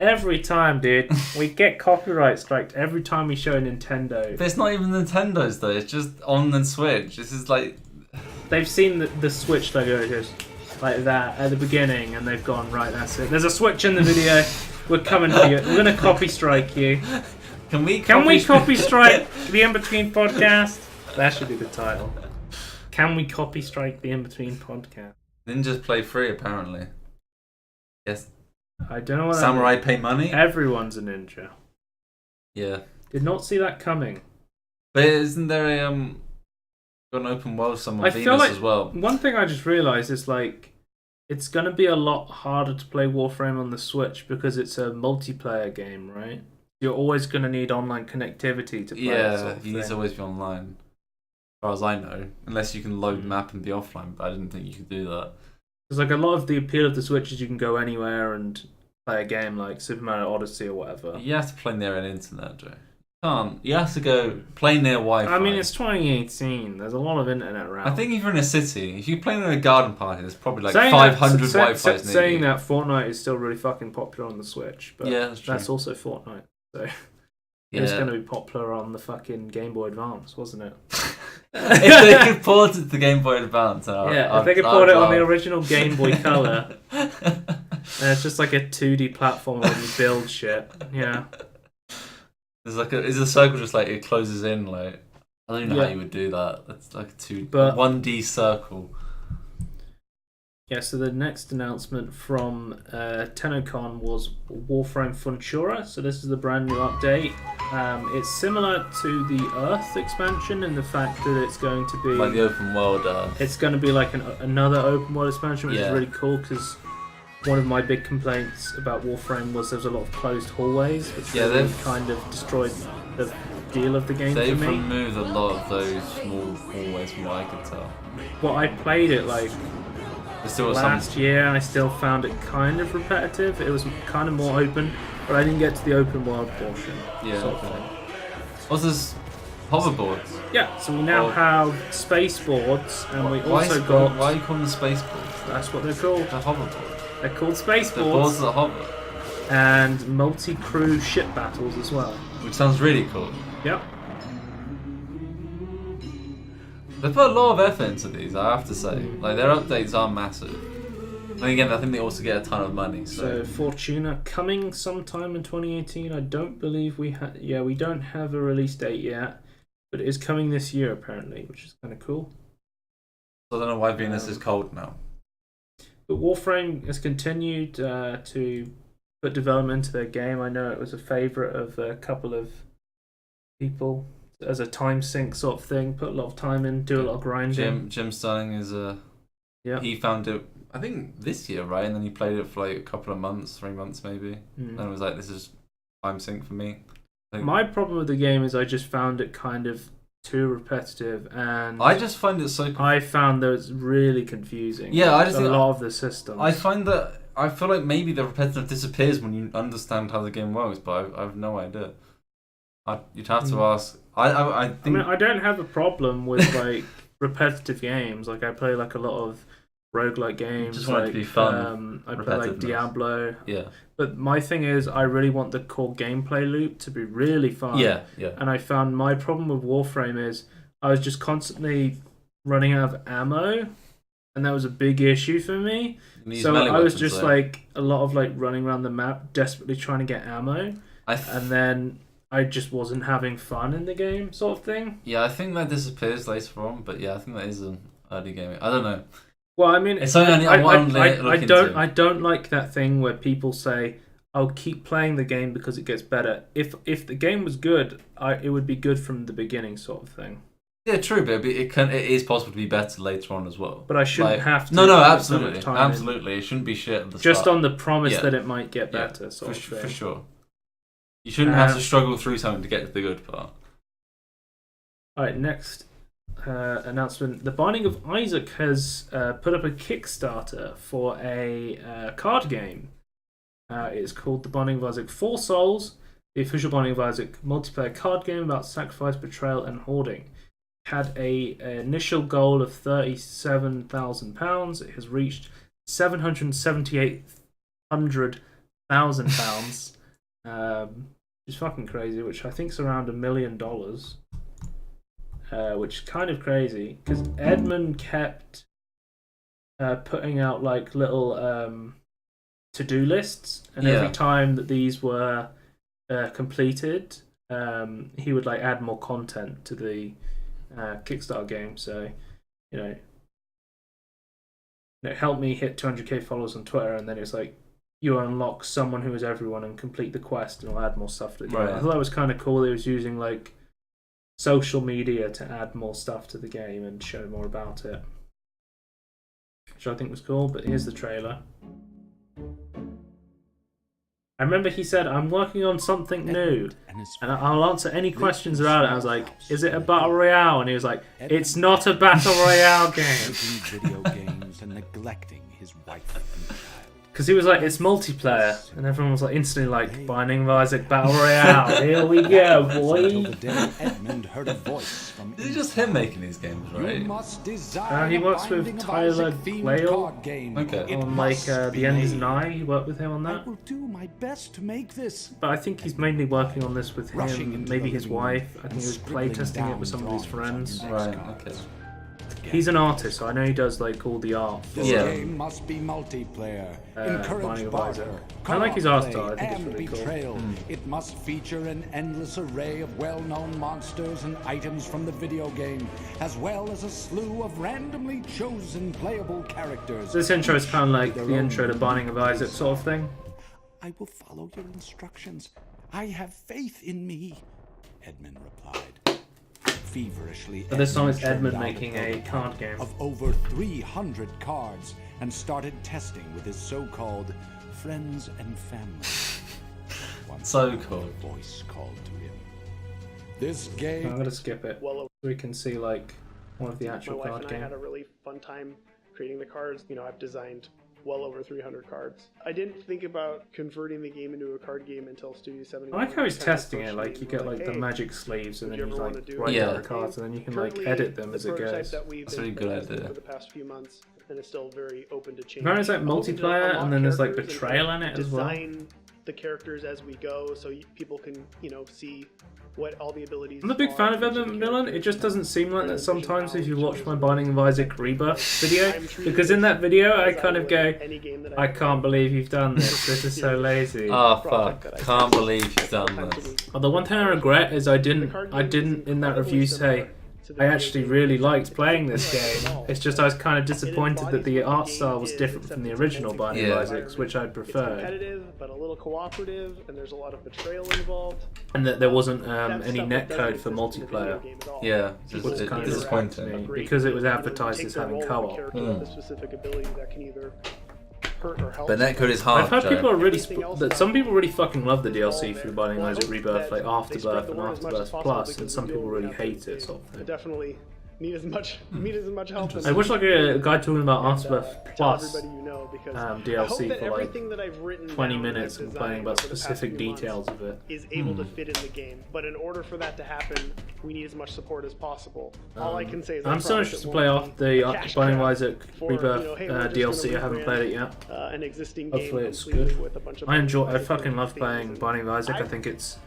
Every time, dude, we get copyright striked every time we show Nintendo. But it's not even Nintendo's though, it's just on the Switch. This is like... They've seen the Switch logo just like that at the beginning and they've gone, right, that's it. There's a Switch in the video, we're coming for you. We're going to copy strike you. Can we copy strike the Inbetween podcast? That should be the title. Can we copy strike the Inbetween podcast? Ninjas play free, apparently. Yes. I don't know what Samurai pay money? Everyone's a ninja. Yeah. Did not see that coming. But isn't there an open world somewhere on Venus as well? One thing I just realised is like it's going to be a lot harder to play Warframe on the Switch because it's a multiplayer game, right? You're always going to need online connectivity to play. Yeah, you need to always be online. As far as I know, unless you can load the map and be offline, but I didn't think you could do that. Because like a lot of the appeal of the Switch is you can go anywhere and play a game like Super Mario Odyssey or whatever. You have to play near an internet, Joe. You have to go play near Wi-Fi. I mean, it's 2018. There's a lot of internet around. I think if you're in a city, if you play in a garden party, there's probably like 500 Wi-Fi's near you. Saying that, Fortnite is still really fucking popular on the Switch, but yeah, that's also Fortnite. So it was going to be popular on the fucking Game Boy Advance, wasn't it? If they could port it to Game Boy Advance, if they could port it on the original Game Boy Color, and it's just like a 2D platform where you build shit. Yeah. Is a circle just like it closes in? Like I don't even know how you would do that. That's like a 1D circle. Yeah. So the next announcement from TennoCon was Warframe Futura. So this is the brand new update. It's similar to the Earth expansion in the fact that it's going to be like the open world. It's going to be like another open world expansion, which is really cool because one of my big complaints about Warframe was there was a lot of closed hallways, which really kind of destroyed the deal of the game for me. They've removed a lot of those small hallways from what I could tell. Well, I played it like last year and I still found it kind of repetitive. It was kind of more open, but I didn't get to the open world portion. Yeah. What's this? Hoverboards? Yeah, so we now have space boards, and we also got... Why are you calling them space boards? That's what they're called. They're hoverboards. They're called space boards. They're boards that hover. And multi-crew ship battles as well. Which sounds really cool. Yep. They put a lot of effort into these, I have to say. Like, their updates are massive. And again, I think they also get a ton of money. So Fortuna coming sometime in 2018. I don't believe we have. Yeah, we don't have a release date yet, but it is coming this year apparently, which is kind of cool. So I don't know why Venus is cold now. But Warframe has continued to put development into their game. I know it was a favourite of a couple of people as a time sink sort of thing. Put a lot of time in, do a lot of grinding. Jim Sterling is he found it, I think this year, right? And then he played it for like a couple of months, 3 months maybe, and it was like, this is time sink for me. My problem with the game is I just found it kind of too repetitive, and I just find it so. I found that it's really confusing. Yeah, I just think a lot of the systems. I find that I feel like maybe the repetitive disappears when you understand how the game works, but I have no idea. You'd have to ask. I think. I mean, I don't have a problem with like repetitive games. Like I play like a lot of roguelike games. Just want it to be fun. I play like Diablo. Yeah. But my thing is, I really want the core gameplay loop to be really fun. Yeah. And I found my problem with Warframe is I was just constantly running out of ammo, and that was a big issue for me. So I was just like a lot of like running around the map, desperately trying to get ammo, and then I just wasn't having fun in the game, sort of thing. Yeah, I think that disappears later on, but yeah, I think that is an early game. I don't know. Well, I mean, it's only I don't like that thing where people say, "I'll keep playing the game because it gets better." If the game was good, it would be good from the beginning, sort of thing. Yeah, true, but it is possible to be better later on as well. But I shouldn't have to. No, absolutely. It shouldn't be shit at the just start. on the promise that it might get better, sort of thing. For sure. You shouldn't have to struggle through something to get to the good part. All right, next announcement. The Binding of Isaac has put up a Kickstarter for a card game. It's called The Binding of Isaac 4 Souls, the official Binding of Isaac multiplayer card game about sacrifice, betrayal, and hoarding. Had an initial goal of £37,000. It has reached £778,000, which is fucking crazy. Which I think is around $1 million. Which is kind of crazy because Edmund kept putting out like little to-do lists, and every time that these were completed, he would like add more content to the Kickstarter game. So, help me hit 200k followers on Twitter, and then it's like you unlock someone who is everyone and complete the quest, and it'll add more stuff to the game. Right. I thought that was kind of cool. He was using like social media to add more stuff to the game and show more about it, which I think was cool. But here's the trailer. I remember he said, "I'm working on something new, and I'll answer any questions about it." I was like, "Is it a battle royale?" And he was like, "It's not a battle royale game." Video games and neglecting his wife and child. Because he was like, "It's multiplayer," and everyone was like instantly like, "Binding of Isaac battle royale, here we go, boy." Is it just him making these games, right? He works with Tyler Glale on like The End Is Nigh. He worked with him on that. I will do my best to make this. But I think he's mainly working on this with him, maybe his wife. I think he was playtesting it with some of his friends. Right, okay. He's an artist, so I know he does like all the art. This game must be multiplayer. Encourage barter. I like his art style. I think it's really betrayal. Cool. It must feature an endless array of well-known monsters and items from the video game, as well as a slew of randomly chosen playable characters. This intro is kind of like the intro to Binding of Isaac sort of thing. I will follow your instructions. I have faith in me, Edmund replied. Feverishly, but this time it's Edmund making a card game of over 300 cards and started testing with his so-called friends and family. So cool. A voice called to him. This game. I'm gonna skip it so we can see like one of the actual card games. My wife and I had a really fun time creating the cards. I've designed well over 300 cards. I didn't think about converting the game into a card game until Studio 71. I like how he's testing it. Like you get like the magic sleeves, and then you like write down the cards, and then you can like edit them as it goes. That's a really good idea. For the past few months, and it's still very open to change. Apparently, it's like multiplayer, and then there's like betrayal in it as well. the characters as we go, so people can see what all the abilities. I'm a big fan of Evan McMillan. It just doesn't seem like that sometimes if you watch my Binding of Isaac Rebirth video, because in that video I kind of go, I can't believe you've done this. This is so lazy. Oh fuck! Can't believe you've done this. Well, the one thing I regret is I didn't in that review say I actually really liked playing this game. It's just I was kind of disappointed that the art style was different from the original Binding of Isaac, which I'd preferred. It's competitive, but a little cooperative, and there's a lot of betrayal involved. And that there wasn't any netcode for multiplayer. Yeah, Which is kind of disappointing. disappointing because it was advertised as having co-op. A specific ability that can either hurt or help. But netcode is hard. I've heard people are really that some people really fucking love the DLC for Binding of Isaac Rebirth, like Afterbirth and Afterbirth Plus, and some people really hate it. Sort of thing. Definitely need as much help. I wish like a guy talking about Afterbirth Plus DLC for like that I've written 20 minutes and complaining about specific details of it. Is able to fit in the game, but in order for that to happen, we need as much support as possible. All I can say is I'm so interested to play off the Binding of Isaac Rebirth DLC. I haven't played it yet. An existing Hopefully game it's good. with a bunch of I fucking love playing Binding of Isaac. I think it's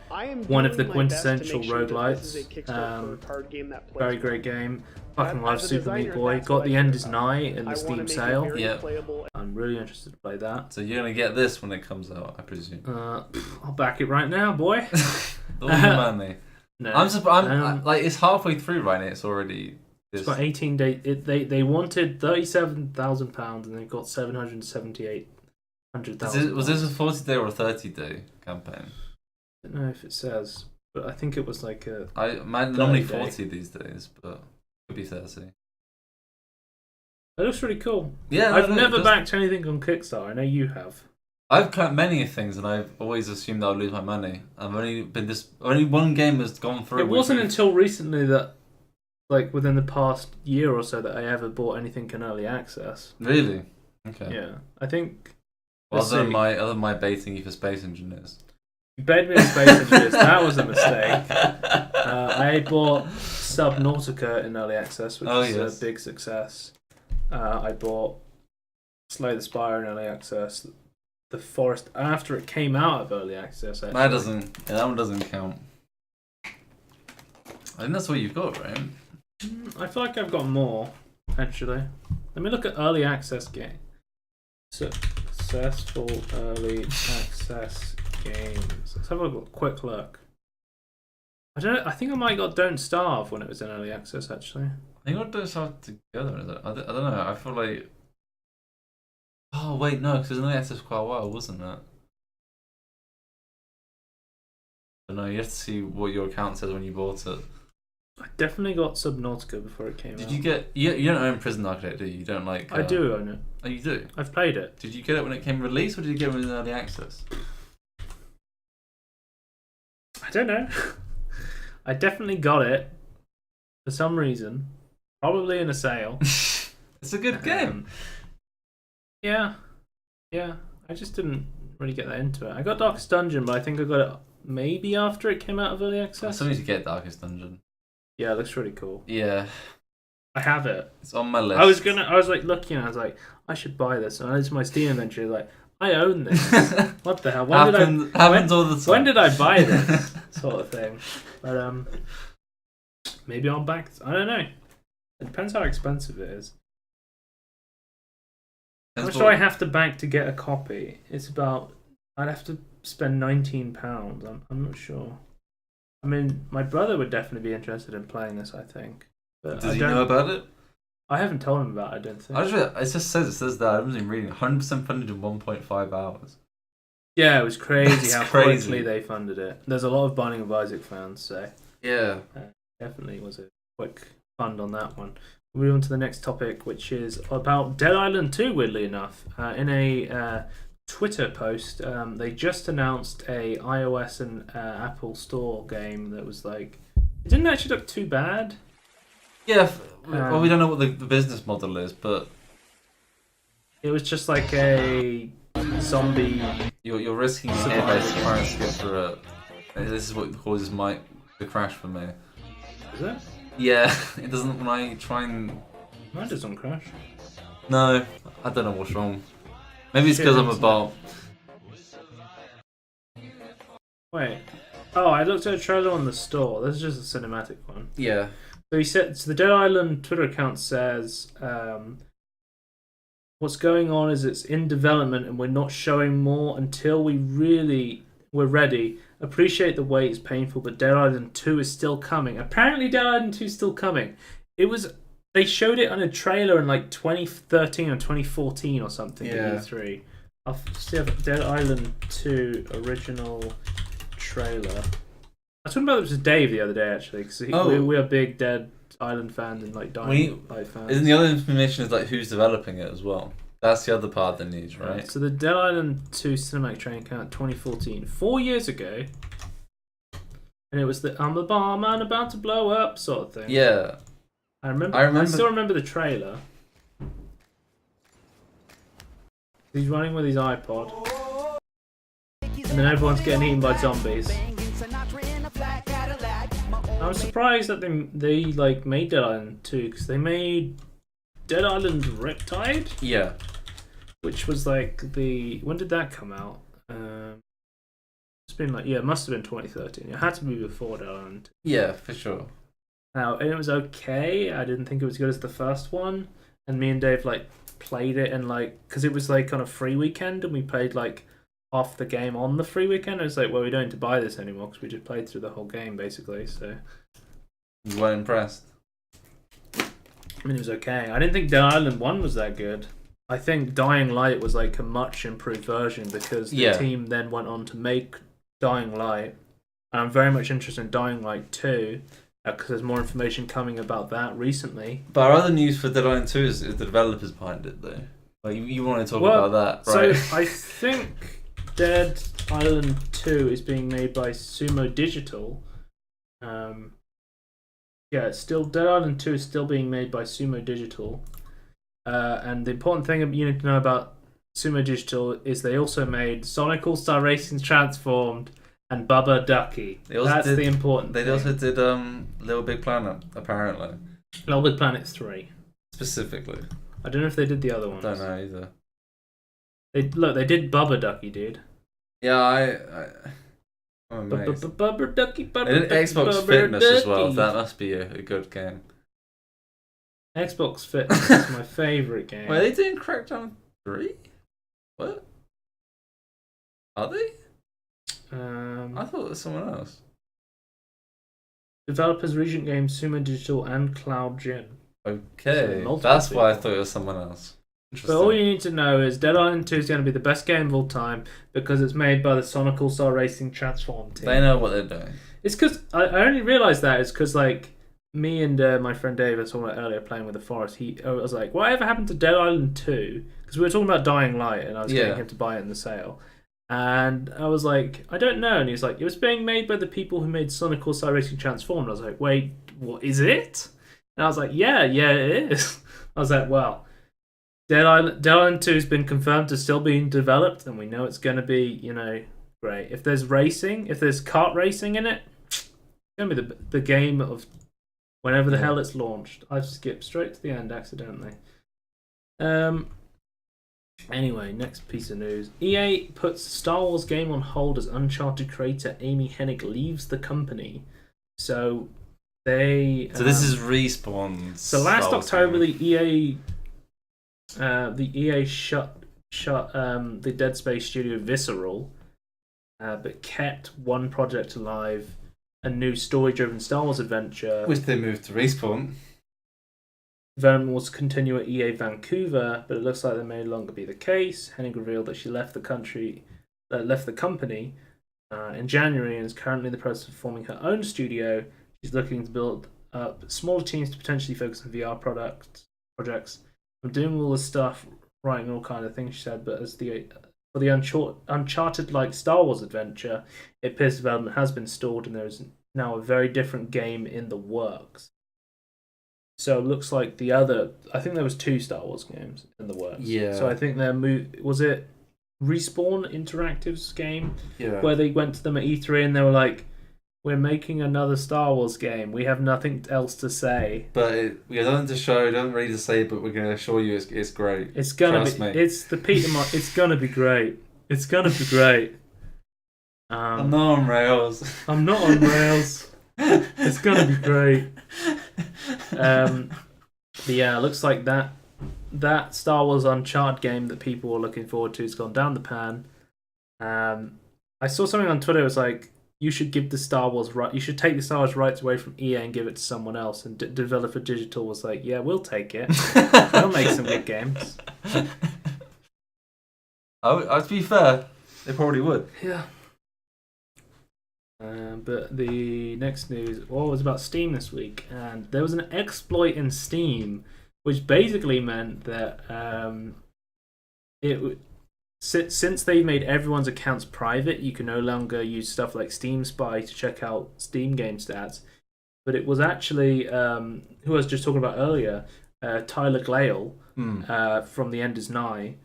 one of the quintessential roguelites. Very great game. Fucking love Super Meat Boy. Got The End Is Nigh in the Steam sale. Yeah. I'm really interested to play that. So you're gonna get this when it comes out, I presume. I'll back it right now, boy. All your money. No. I'm like it's halfway through right now. It's already. It's got 18 days. They wanted £37,000 and they got $778,000. Was this a 40-day or a 30-day campaign? I don't know if it says, but I think it was like a. Normally 40 these days, but could be 30. It looks really cool. Yeah, I've never backed anything on Kickstarter. I know you have. I've cut many things, and I've always assumed I'll lose my money. Only one game has gone through. It wasn't until recently that, like within the past year or so, that I ever bought anything in early access. Really? Okay. Yeah, I think. Other than my baiting you for Space Engineers. You baited me for Space Engineers. That was a mistake. I bought Subnautica in early access, which was a big success. I bought Slay the Spire in early access. The Forest after it came out of early access. Actually. That one doesn't count. I think that's what you've got, right? I feel like I've got more, actually. Let me look at early access game. Successful early access games. Let's have a quick look. I think I might have got Don't Starve when it was in early access, actually. I think I got Don't Starve together. Is it? I don't know. I feel like. Oh wait, no, because it was in early access for quite a while, wasn't it? I don't know. You have to see what your account says when you bought it. I definitely got Subnautica before it came out. Did you get? You don't own Prison Architect, do you? You don't like. I do own it. Oh, you do? I've played it. Did you get it when it came released, or did you get it when it was in early access? I don't know. I definitely got it for some reason. Probably in a sale. It's a good game. Yeah. I just didn't really get that into it. I got Darkest Dungeon, but I think I got it maybe after it came out of early access. I still need to get Darkest Dungeon. Yeah, it looks really cool. Yeah. I have it. It's on my list. I was like looking, I was like, I should buy this. And I went to my Steam inventory, like, I own this. What the hell? Happens all the time. When did I buy this? Sort of thing. But maybe I'll back. I don't know. It depends how expensive it is. How much do I have to bank to get a copy? It's about. I'd have to spend £19. I'm not sure. I mean, my brother would definitely be interested in playing this, I think. But Does he know about it? I haven't told him about it, I don't think. It says that. I wasn't even reading. 100% funded in 1.5 hours. Yeah, it was crazy how crazy. quickly they funded it. There's a lot of Binding of Isaac fans, so. Yeah. Definitely was a quick fund on that one. We'll move on to the next topic, which is about Dead Island 2, weirdly enough. In a Twitter post, they just announced a iOS and Apple Store game that was like... It didn't actually look too bad. Yeah, well, we don't know what the business model is, but... It was just like a zombie... You're risking your airbase to try and skip through it. This is what causes the crash for me. Is it? Yeah, it doesn't when I try and... Mine doesn't crash. No, I don't know what's wrong. Maybe it's because I'm a bot. Wait. Oh, I looked at a trailer on the store. This is just a cinematic one. Yeah. So he said, so the Dead Island Twitter account says, what's going on is it's in development and we're not showing more until we're ready. Appreciate the wait is painful, but Dead Island 2 is still coming. Apparently Dead Island 2 is still coming. They showed it on a trailer in like 2013 or 2014 or something at E3. I'll see if Dead Island 2 original trailer. I was talking about this with Dave the other day actually, because we are big Dead Island fans and like Dying Light fans. Isn't the other information is like who's developing it as well? That's the other part of the news, right? So the Dead Island 2 cinematic trailer count 2014, 4 years ago, and it was the "I'm the bomb and about to blow up" sort of thing. Yeah, I remember. I still remember the trailer. He's running with his iPod, and then everyone's getting eaten by zombies. I was surprised that they like made Dead Island 2 because they made Dead Island Riptide. Yeah. Which was like when did that come out? It's been like, it must have been 2013. It had to be before Dead Island. Yeah, for sure. Now, and it was okay. I didn't think it was as good as the first one. And me and Dave like played it and like, because it was like on a free weekend and we played like half the game on the free weekend. I was like, well, we don't need to buy this anymore because we just played through the whole game basically. So you weren't impressed? I mean, it was okay. I didn't think Dead Island 1 was that good. I think Dying Light was like a much improved version because the team then went on to make Dying Light. And I'm very much interested in Dying Light 2 because there's more information coming about that recently. But our other news for Dead Island 2 is the developers behind it though. Like you want to talk about that, right? So I think Dead Island 2 is being made by Sumo Digital. It's still Dead Island 2 is still being made by Sumo Digital. And the important thing you need to know about Sumo Digital is they also made Sonic All-Star Racing Transformed and Bubba Ducky. That's the important thing. They also did Little Big Planet, apparently. Little Big Planet 3. Specifically. I don't know if they did the other ones. I don't know either. They did Bubba Ducky, dude. Yeah, I'm amazed. Bubba Ducky, Bubba They did Ducky, Xbox Bubba Fitness Ducky. as well. That must be a good game. Xbox Fitness is my favourite game. Wait, are they doing Crackdown 3? What? Are they? I thought it was someone else. Developers Regent Games, Sumo Digital, and Cloud Gym. Okay, so that's why I thought it was someone else. But all you need to know is Dead Island 2 is going to be the best game of all time because it's made by the Sonic All-Star Racing Transform team. They know what they're doing. It's because I only realised that is because like me and my friend Dave, I was talking about earlier playing with the Forest. I was like, whatever happened to Dead Island 2? Because we were talking about Dying Light and I was getting him to buy it in the sale. And I was like, I don't know. And he was like, it was being made by the people who made Sonic All-Star Racing Transformed. I was like, wait, what is it? And I was like, yeah, it is. I was like, well, Dead Island 2 has been confirmed to still being developed, and we know it's going to be, great. If there's racing, if there's kart racing in it, it's going to be the game of whenever the hell it's launched. I've skipped straight to the end accidentally. Anyway, next piece of news. EA puts Star Wars game on hold as Uncharted creator Amy Hennig leaves the company. So this is Respawn. So last October, the EA shut the Dead Space studio Visceral, but kept one project alive, a new story-driven Star Wars adventure. Which they moved to Respawn. Development was to continue at EA Vancouver, but it looks like that may no longer be the case. Hennig revealed that she left the company in January and is currently in the process of forming her own studio. She's looking to build up smaller teams to potentially focus on VR projects. I'm doing all this stuff, writing all kind of things, she said, but for the Uncharted-like Star Wars adventure, it appears development has been stalled and there is now a very different game in the works. So it looks like I think there was 2 Star Wars games in the works. Yeah. So I think was it Respawn Interactive's game? Yeah. Where they went to them at E3 and they were like, we're making another Star Wars game. We have nothing else to say. But we have nothing to show, nothing really to say, but we're going to assure you it's great. It's gonna be. It's the Peter. It's gonna be great. It's gonna be great. I'm not on rails. I'm not on rails. It's gonna be great. But yeah, looks like that Star Wars Uncharted game that people were looking forward to has gone down the pan. I saw something on Twitter. It was like, you should give the Star Wars right. You should take the Star Wars rights away from EA and give it to someone else. And Developer Digital was like, yeah, we'll take it. They'll make some good games. To be fair, they probably would. Yeah. But the next news was about Steam this week, and there was an exploit in Steam, which basically meant that since they made everyone's accounts private, you can no longer use stuff like Steam Spy to check out Steam game stats. But it was actually who I was just talking about earlier, Tyler Glale from The End Is Nigh.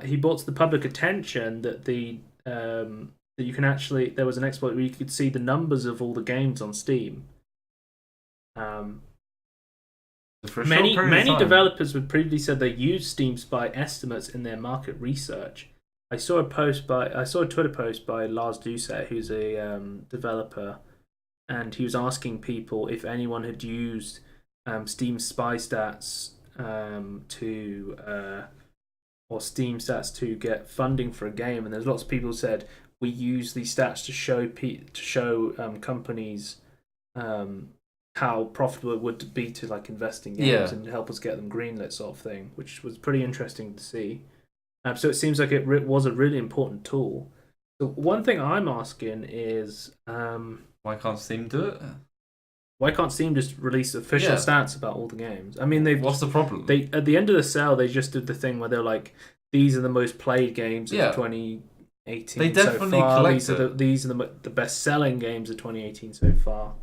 He brought to the public attention that that you can actually, there was an exploit where you could see the numbers of all the games on Steam. Many developers had previously said they used Steam Spy estimates in their market research. I saw a Twitter post by Lars Doucet, who's a developer, and he was asking people if anyone had used Steam Spy stats or Steam stats to get funding for a game, and there's lots of people who said we use these stats to show companies how profitable it would be to like invest in games and help us get them greenlit, sort of thing, which was pretty interesting to see. So it seems like it was a really important tool. So one thing I'm asking is, why can't Steam do it? Why can't Steam just release official stats about all the games? I mean, what's the problem? They at the end of the sale, they just did the thing where they're like, these are the most played games of 2018 they definitely so far. collect These are the best-selling games of 2018 so far.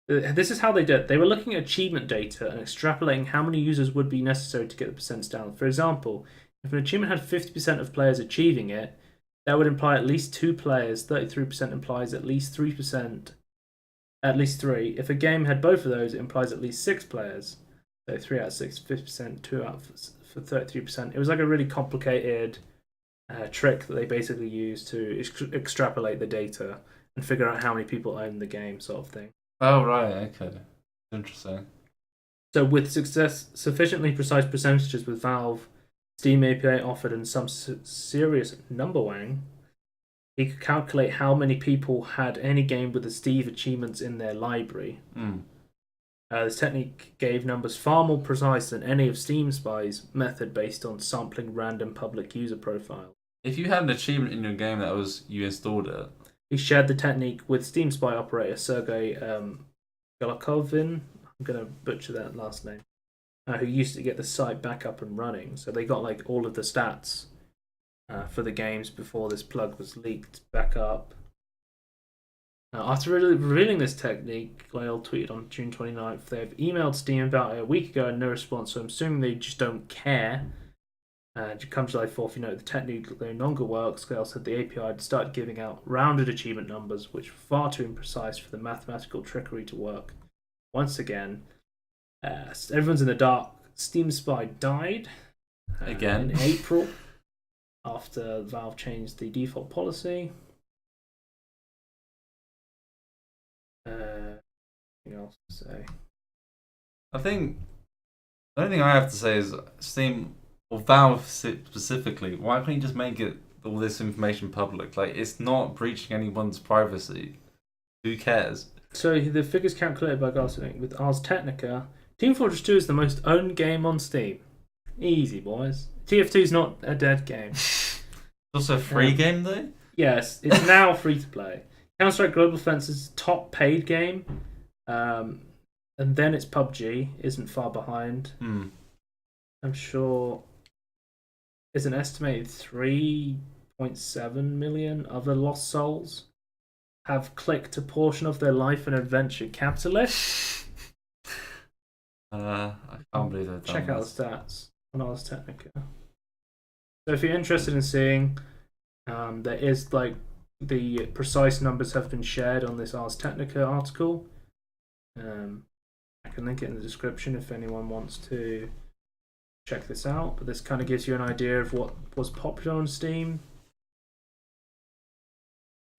This is how they did it. They were looking at achievement data and extrapolating how many users would be necessary to get the percents down. For example, if an achievement had 50% of players achieving it, that would imply at least 2 players. 33% implies at least 3%. At least 3. If a game had both of those, it implies at least 6 players. So 3 out of 6, 50%, 2 out for 33%. It was like a really complicated trick that they basically used to extrapolate the data and figure out how many people own the game, sort of thing. Oh, right, okay. Interesting. So with sufficiently precise percentages with Valve, Steam API offered and some serious number wang, he could calculate how many people had any game with the Steve achievements in their library. This technique gave numbers far more precise than any of Steam Spy's method based on sampling random public user profiles. If you had an achievement in your game that was you installed it, he shared the technique with Steam Spy operator Sergey Golakovin. I'm going to butcher that last name. Who used to get the site back up and running. So they got like all of the stats for the games before this plug was leaked back up. After revealing this technique, Glale tweeted on June 29th, they've emailed Steam about it a week ago and no response, so I'm assuming they just don't care. Come July 4th, the technique no longer works. Glale said the API had started giving out rounded achievement numbers, which were far too imprecise for the mathematical trickery to work. Once again, everyone's in the dark. Steam Spy died again in April after Valve changed the default policy. Anything else to say? I think the only thing I have to say is Steam or Valve specifically. Why can't you just make all this information public? Like, it's not breaching anyone's privacy. Who cares? So the figures calculated by Garcinia with Ars Technica, Team Fortress 2 is the most owned game on Steam. Easy, boys. TF2 is not a dead game. It's also a free game, though? Yes, it's now free to play. Counter-Strike Global Offensive's top paid game, and then it's PUBG, isn't far behind. I'm sure there's an estimated 3.7 million other lost souls have clicked a portion of their life and adventure capitalist. I can't believe that. Check out the stats on Ars Technica. So if you're interested in seeing, there is like the precise numbers have been shared on this Ars Technica article. I can link it in the description if anyone wants to check this out. But this kind of gives you an idea of what was popular on Steam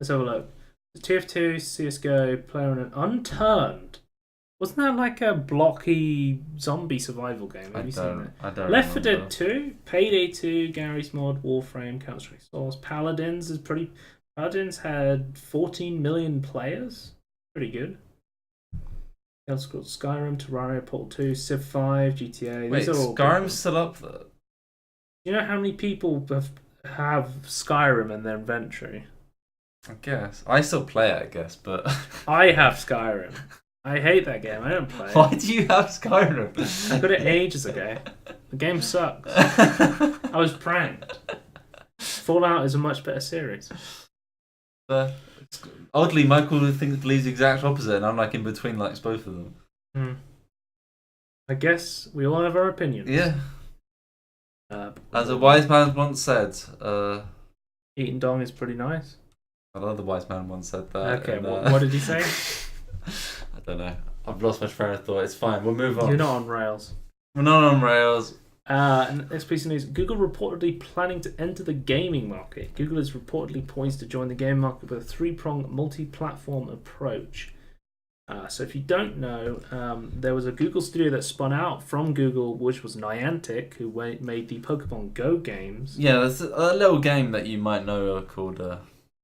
Let's have a look. TF2, CS:GO, PlayerUnknown, Unturned. Wasn't that like a blocky zombie survival game? Have you seen that? I don't Left 4 remember. Dead 2, Payday 2, Gary's Mod, Warframe, Counter-Strike Source. Paladins had 14 million players. Pretty good. Elder Scrolls Skyrim, Terraria, Portal 2, Civ 5, GTA. Wait, These are all Skyrim's still up there? You know how many people have Skyrim in their inventory? I guess. I still play it, I guess, but... I have Skyrim. I hate that game. I don't play it. Why do you have Skyrim? I got it ages ago. The game sucks. I was pranked. Fallout is a much better series. Oddly, Michael believes the exact opposite, and I'm like in between, likes both of them. I guess we all have our opinions. Yeah. As a wise man once said, eating dong is pretty nice. another wise man once said that. Okay, and, what did he say? I don't know. I've lost my train of thought. It's fine. We'll move on. You're not on rails. We're not on rails. Next piece of news. Google reportedly planning to enter the gaming market. Google is reportedly poised to join the game market with a three-pronged multi-platform approach. So if you don't know, there was a Google studio that spun out from Google, which was Niantic, who made the Pokemon Go games. Yeah, there's a little game that you might know called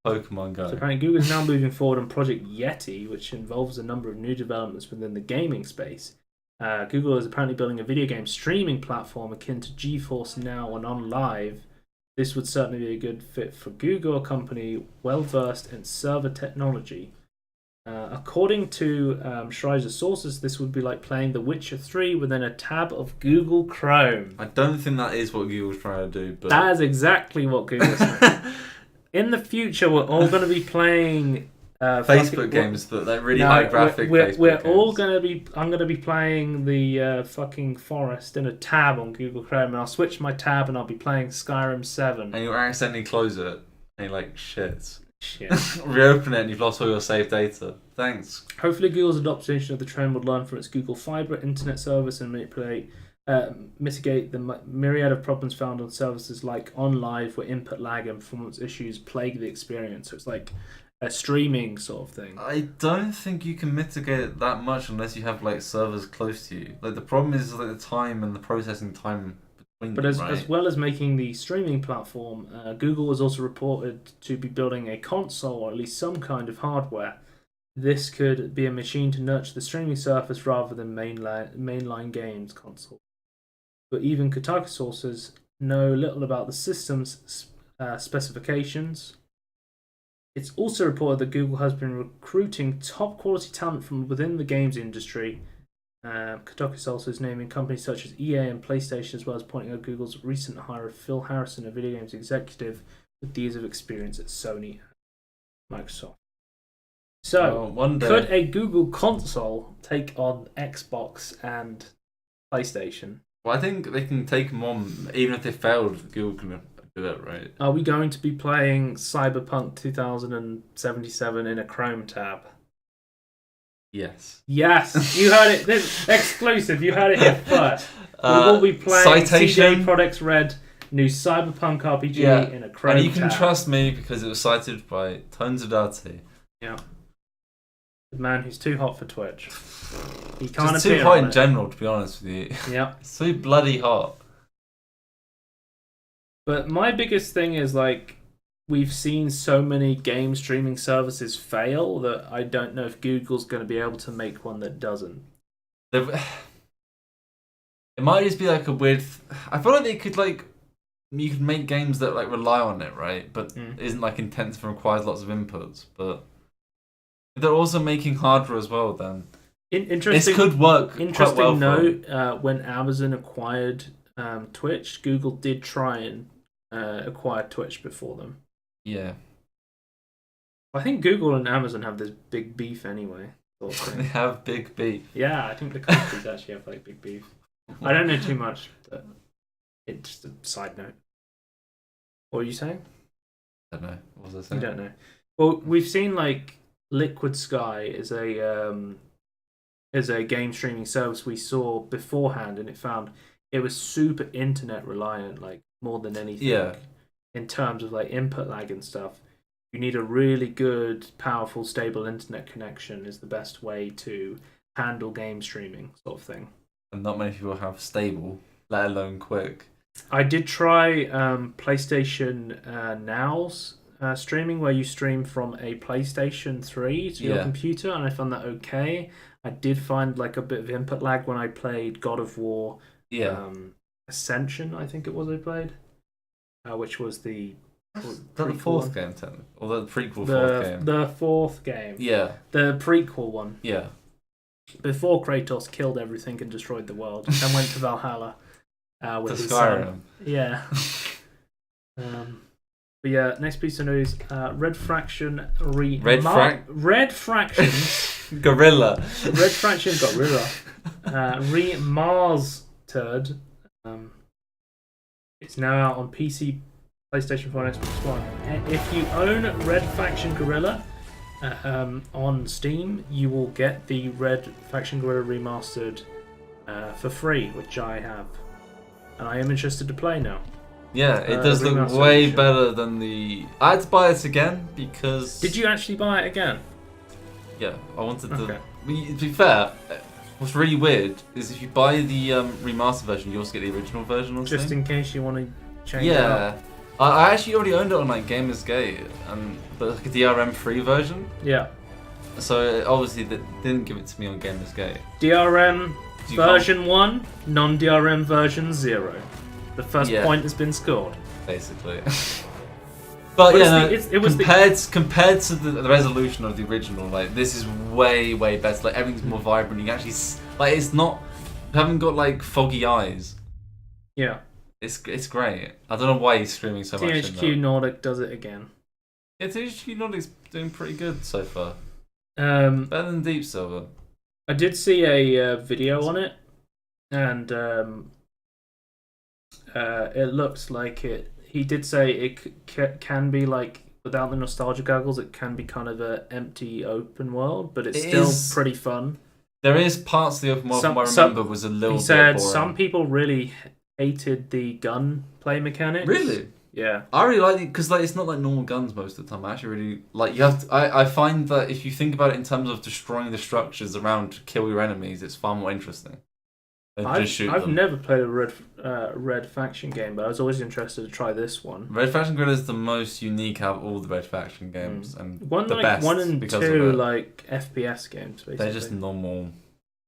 Pokemon Go. So apparently Google is now moving forward on Project Yeti, which involves a number of new developments within the gaming space. Google is apparently building a video game streaming platform akin to GeForce Now and OnLive. This would certainly be a good fit for Google, a company well-versed in server technology. According to Schreier's sources, this would be like playing The Witcher 3 within a tab of Google Chrome. I don't think that is what Google's trying to do, but That is exactly what Google's saying. In the future, we're all going to be playing Facebook games, but they're really high graphic. We're all going to be. I'm going to be playing the fucking Forest in a tab on Google Chrome, and I'll switch my tab, and I'll be playing Skyrim 7. And you accidentally close it, and you're like, shit. Reopen it, and you've lost all your saved data. Thanks. Hopefully, Google's adoption of the trend would learn from its Google Fiber internet service and mitigate the myriad of problems found on services like OnLive, where input lag and performance issues plague the experience. So it's like a streaming sort of thing. I don't think you can mitigate it that much unless you have like servers close to you. Like the problem is like the time and the processing time between but them, as well as making the streaming platform, Google was also reported to be building a console or at least some kind of hardware. This could be a machine to nurture the streaming surface rather than mainline games console. But even Kotaku sources know little about the system's specifications. It's also reported that Google has been recruiting top quality talent from within the games industry. Kotaku sources naming companies such as EA and PlayStation, as well as pointing out Google's recent hire of Phil Harrison, a video games executive with years of experience at Sony and Microsoft. So, could a Google console take on Xbox and PlayStation? Well, I think they can take them on, even if they failed, Google can do it, right? Are we going to be playing Cyberpunk 2077 in a Chrome tab? Yes. Yes, you heard it. This exclusive. You heard it here first. We will be playing CJ Products Red new Cyberpunk RPG in a Chrome tab. And you can trust me because it was cited by tons of data. Yeah. The man who's too hot for Twitch. He can't Just appear too hot on in it. general, to be honest with you. Yeah. So bloody hot. But my biggest thing is like we've seen so many game streaming services fail that I don't know if Google's going to be able to make one that doesn't. It might just be like a weird. I feel like they could like you could make games that like rely on it, right? But isn't like intensive and requires lots of inputs. But they're also making hardware as well. Then interesting. This could work. Interesting quite well note: when Amazon acquired Twitch, Google did try and acquire Twitch before them. Yeah. I think Google and Amazon have this big beef anyway. Sort of thing. They have big beef. Yeah, I think the companies actually have like big beef. I don't know too much, but it's just a side note. What are you saying? I don't know. What was I saying? You don't know. Well, we've seen like Liquid Sky is a game streaming service we saw beforehand, and it found it was super internet reliant, like more than anything. Yeah. In terms of like input lag and stuff. you need a really good, powerful, stable internet connection is the best way to handle game streaming, sort of thing. And not many people have stable, let alone quick. I did try PlayStation Now's streaming, where you stream from a PlayStation 3 to your computer, and I found that okay. I did find like a bit of input lag when I played God of War Ascension, I think it was I played, which was the fourth game, technically? Or the prequel fourth game? The fourth game. Yeah. The prequel one. Yeah. Before Kratos killed everything and destroyed the world, and went to Valhalla with his Skyrim. son. Yeah. But yeah, next piece of news: Red Fraction Red Fractions Guerrilla. Red Fraction Guerrilla Re-Mars-tered. It's now out on PC, PlayStation 4, and Xbox One. If you own Red Faction Guerrilla on Steam, you will get the Red Faction Guerrilla Remastered for free, which I have, and I am interested to play now. Yeah, it does look way better than the... I had to buy it again because... Did you actually buy it again? Yeah, I wanted to... To be fair, what's really weird is if you buy the remastered version, you also get the original version on Steam. Just in case you want to change it up. Yeah. I actually already owned it on like Gamersgate, but like a DRM free version. Yeah. So obviously they didn't give it to me on Gamersgate. DRM version 1, non-DRM version 0. The first point has been scored. Basically. But compared to the resolution of the original, like this is way better. Like everything's more vibrant. You can actually it's not. You haven't got like foggy eyes. Yeah. It's great. I don't know why he's screaming so much. THQ Nordic does it again. Yeah, THQ Nordic's doing pretty good so far. Better than Deep Silver. I did see a video on it, and it looks like it. He did say it can be like, without the nostalgia goggles, it can be kind of an empty open world, but it's still pretty fun. There is parts of the open world from what I remember was a little bit boring. He said some people really hated the gun play mechanics. Really? Yeah. I really like it because it's not like normal guns most of the time. I actually really like. You have to, I find that if you think about it in terms of destroying the structures around to kill your enemies, it's far more interesting. I've never played a Red Faction game, but I was always interested to try this one. Red Faction Guerrilla is the most unique out of all the Red Faction games, and the best. 1 and 2 like FPS games. Basically, they're just normal,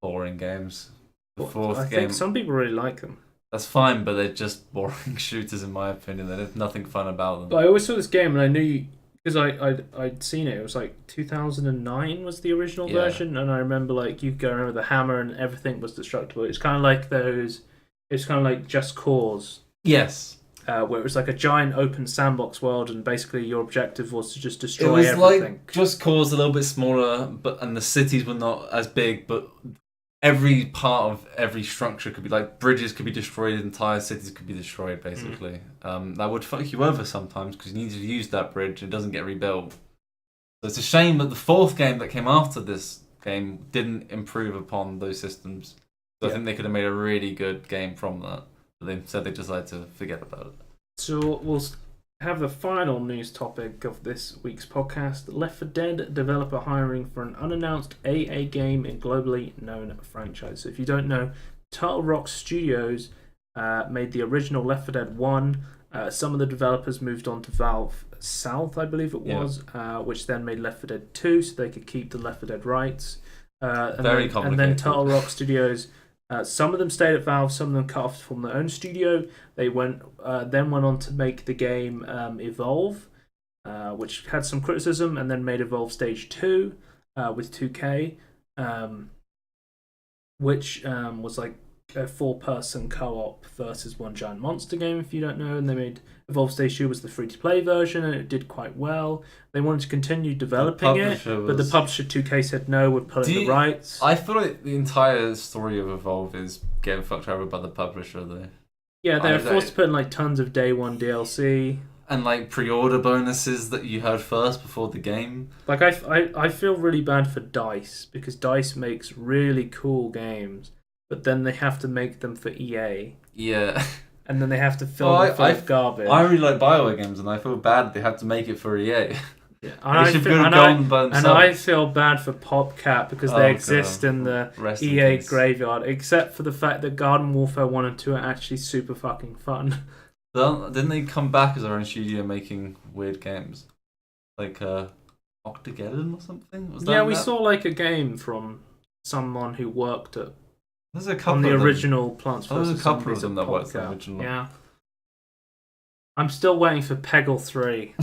boring games. The fourth I think some people really like them. That's fine, but they're just boring shooters in my opinion. There's nothing fun about them. But I always saw this game, and I knew because I'd seen it. It was like 2009 was the original version, and I remember like you could go around with a hammer and everything was destructible. It's kind of like those. It's kind of like Just Cause. Yes. Where it was like a giant open sandbox world, and basically your objective was to just destroy everything. It was like Just Cause, a little bit smaller, and the cities were not as big, but every part of every structure could be like bridges could be destroyed, entire cities could be destroyed, basically. That would fuck you over sometimes because you need to use that bridge. It doesn't get rebuilt. So it's a shame that the fourth game that came after this game didn't improve upon those systems. So I think they could have made a really good game from that. But instead they decided to forget about it. So we'll have the final news topic of this week's podcast. Left 4 Dead developer hiring for an unannounced AA game in globally known franchise. So if you don't know, Turtle Rock Studios made the original Left 4 Dead 1. Some of the developers moved on to Valve South, I believe it was, which then made Left 4 Dead 2 so they could keep the Left 4 Dead rights. Very complicated. And then Turtle Rock Studios, some of them stayed at Valve, some of them cut off from their own studio. They then went on to make the game Evolve, which had some criticism, and then made Evolve Stage 2 with 2K, which was like a 4-person co-op versus one giant monster game, if you don't know. And they made Evolve Stage 2 was the free-to-play version, and it did quite well. They wanted to continue developing it, but the publisher 2K said no, we're pulling the rights. I feel like the entire story of Evolve is getting fucked over by the publisher, though. Yeah, they were forced to put in like tons of day one DLC. And like pre-order bonuses that you heard first before the game. Like I feel really bad for DICE, because DICE makes really cool games, but then they have to make them for EA. Yeah. And then they have to fill them full of garbage. I really like BioWare games, and I feel bad they have to make it for EA. Yeah. They should have gone by And themselves. I feel bad for PopCap because they exist in the Rest in EA peace. graveyard, except for the fact that Garden Warfare 1 and 2 are actually super fucking fun. Didn't they come back as their own studio making weird games? Like Octageddon or something? Was that Yeah, we that? saw like a game from someone who worked at There's a couple on the of them. original Plants Oh, there's a vs. couple of Zombies them at that worked on the PopCap. original. Yeah. I'm still waiting for Peggle 3.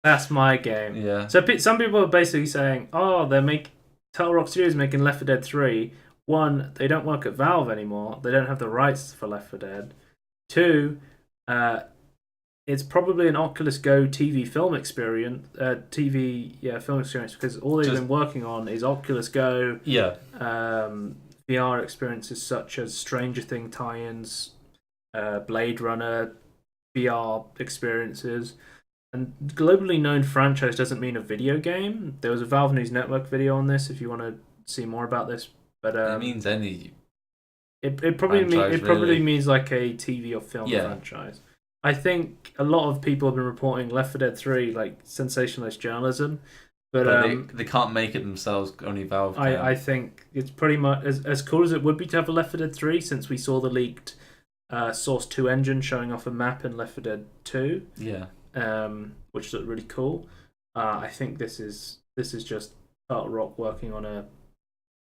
That's my game. Yeah. So some people are basically saying, oh, Turtle Rock Studios making Left 4 Dead 3. One, they don't work at Valve anymore. They don't have the rights for Left 4 Dead. Two, it's probably an Oculus Go TV film experience. Film experience, because all they've been working on is Oculus Go. Yeah. VR experiences such as Stranger Things tie-ins, Blade Runner VR experiences. And globally known franchise doesn't mean a video game. There was a Valve News Network video on this if you want to see more about this. But it means any. It probably means like a TV or film Yeah. franchise. I think a lot of people have been reporting Left 4 Dead 3 like sensationalist journalism, but they can't make it themselves. Only Valve can. I think it's pretty much as cool as it would be to have a Left 4 Dead 3, since we saw the leaked Source 2 engine showing off a map in Left 4 Dead 2. Yeah. Which looked really cool. I think this is just Turtle Rock working on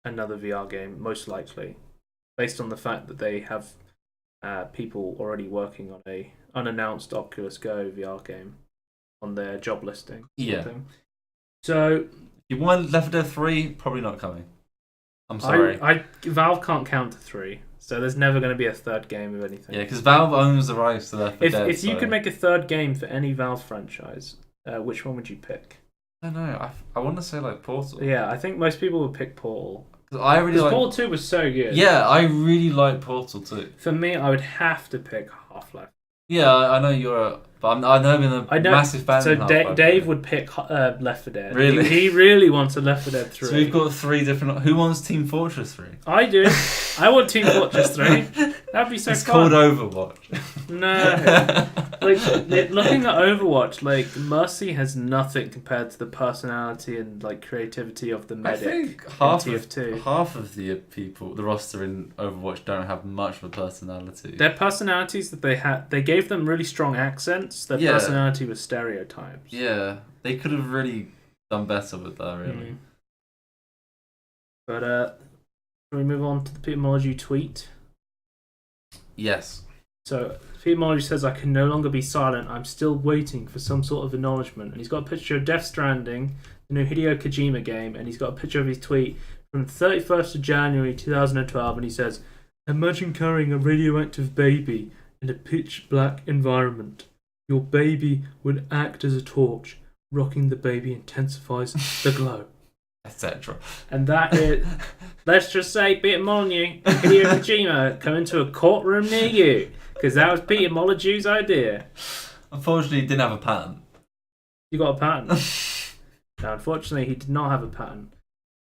another VR game, most likely, based on the fact that they have people already working on a unannounced Oculus Go VR game on their job listing. Yeah. So You want Left 4 Dead 3? Probably not coming. I'm sorry. Valve can't count to 3, so there's never going to be a third game of anything. Yeah, because Valve owns the rights to Left 4 Dead. If you could make a third game for any Valve franchise, which one would you pick? I don't know. I want to say like Portal. Yeah, I think most people would pick Portal. I really like Portal 2 was so good. Yeah, I really like Portal 2. For me, I would have to pick Half-Life. Yeah, I know you're but I've never been a massive fan so of Half-Life. Dave would pick Left 4 Dead. Really? He really wants a Left 4 Dead 3. So we've got 3 different. Who wants Team Fortress 3? I do. I want Team Fortress 3. That'd be so It's fun. called Overwatch. No. Looking at Overwatch, like, Mercy has nothing compared to the personality and like creativity of the medic. I think in half TF2. of the people, the roster in Overwatch, don't have much of a personality. Their personalities that they gave them really strong accents. Their personality was stereotypes. Yeah, they could have really done better with that, really. But can we move on to the Peter Molyneux tweet? Yes. So Peter Molyneux says, "I can no longer be silent. I'm still waiting for some sort of acknowledgement." And he's got a picture of Death Stranding, the new Hideo Kojima game, and he's got a picture of his tweet from 31st of January 2012, and he says, "Imagine carrying a radioactive baby in a pitch black environment. Your baby would act as a torch. Rocking the baby intensifies the glow." Etc. And that is, let's just say, Peter Molyneux and Hideo Kojima come into a courtroom near you, because that was Peter Molyneux's idea. Unfortunately, he didn't have a patent. You got a patent? No, unfortunately, he did not have a patent.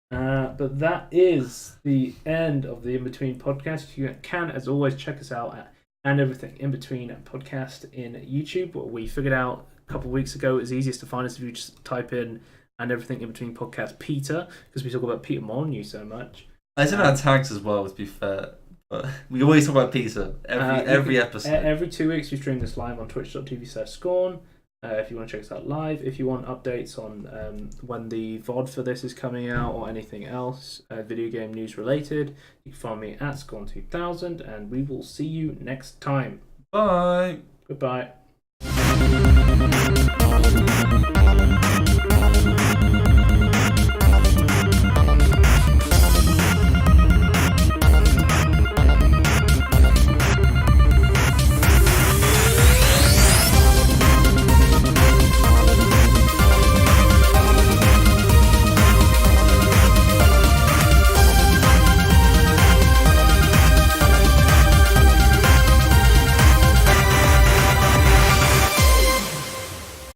But that is the end of the Inbetween podcast. You can, as always, check us out at And Everything Inbetween podcast in YouTube. What we figured out a couple of weeks ago is easiest to find us if you just type in And Everything Inbetween podcast Peter, because we talk about Peter Molyneux so much. I did our tags as well, to be fair. But we always talk about Peter every episode. Every 2 weeks we stream this live on twitch.tv/Scorn. If you want to check us out live, if you want updates on when the VOD for this is coming out or anything else video game news related, you can find me at Scorn2000, and we will see you next time. Bye. Goodbye.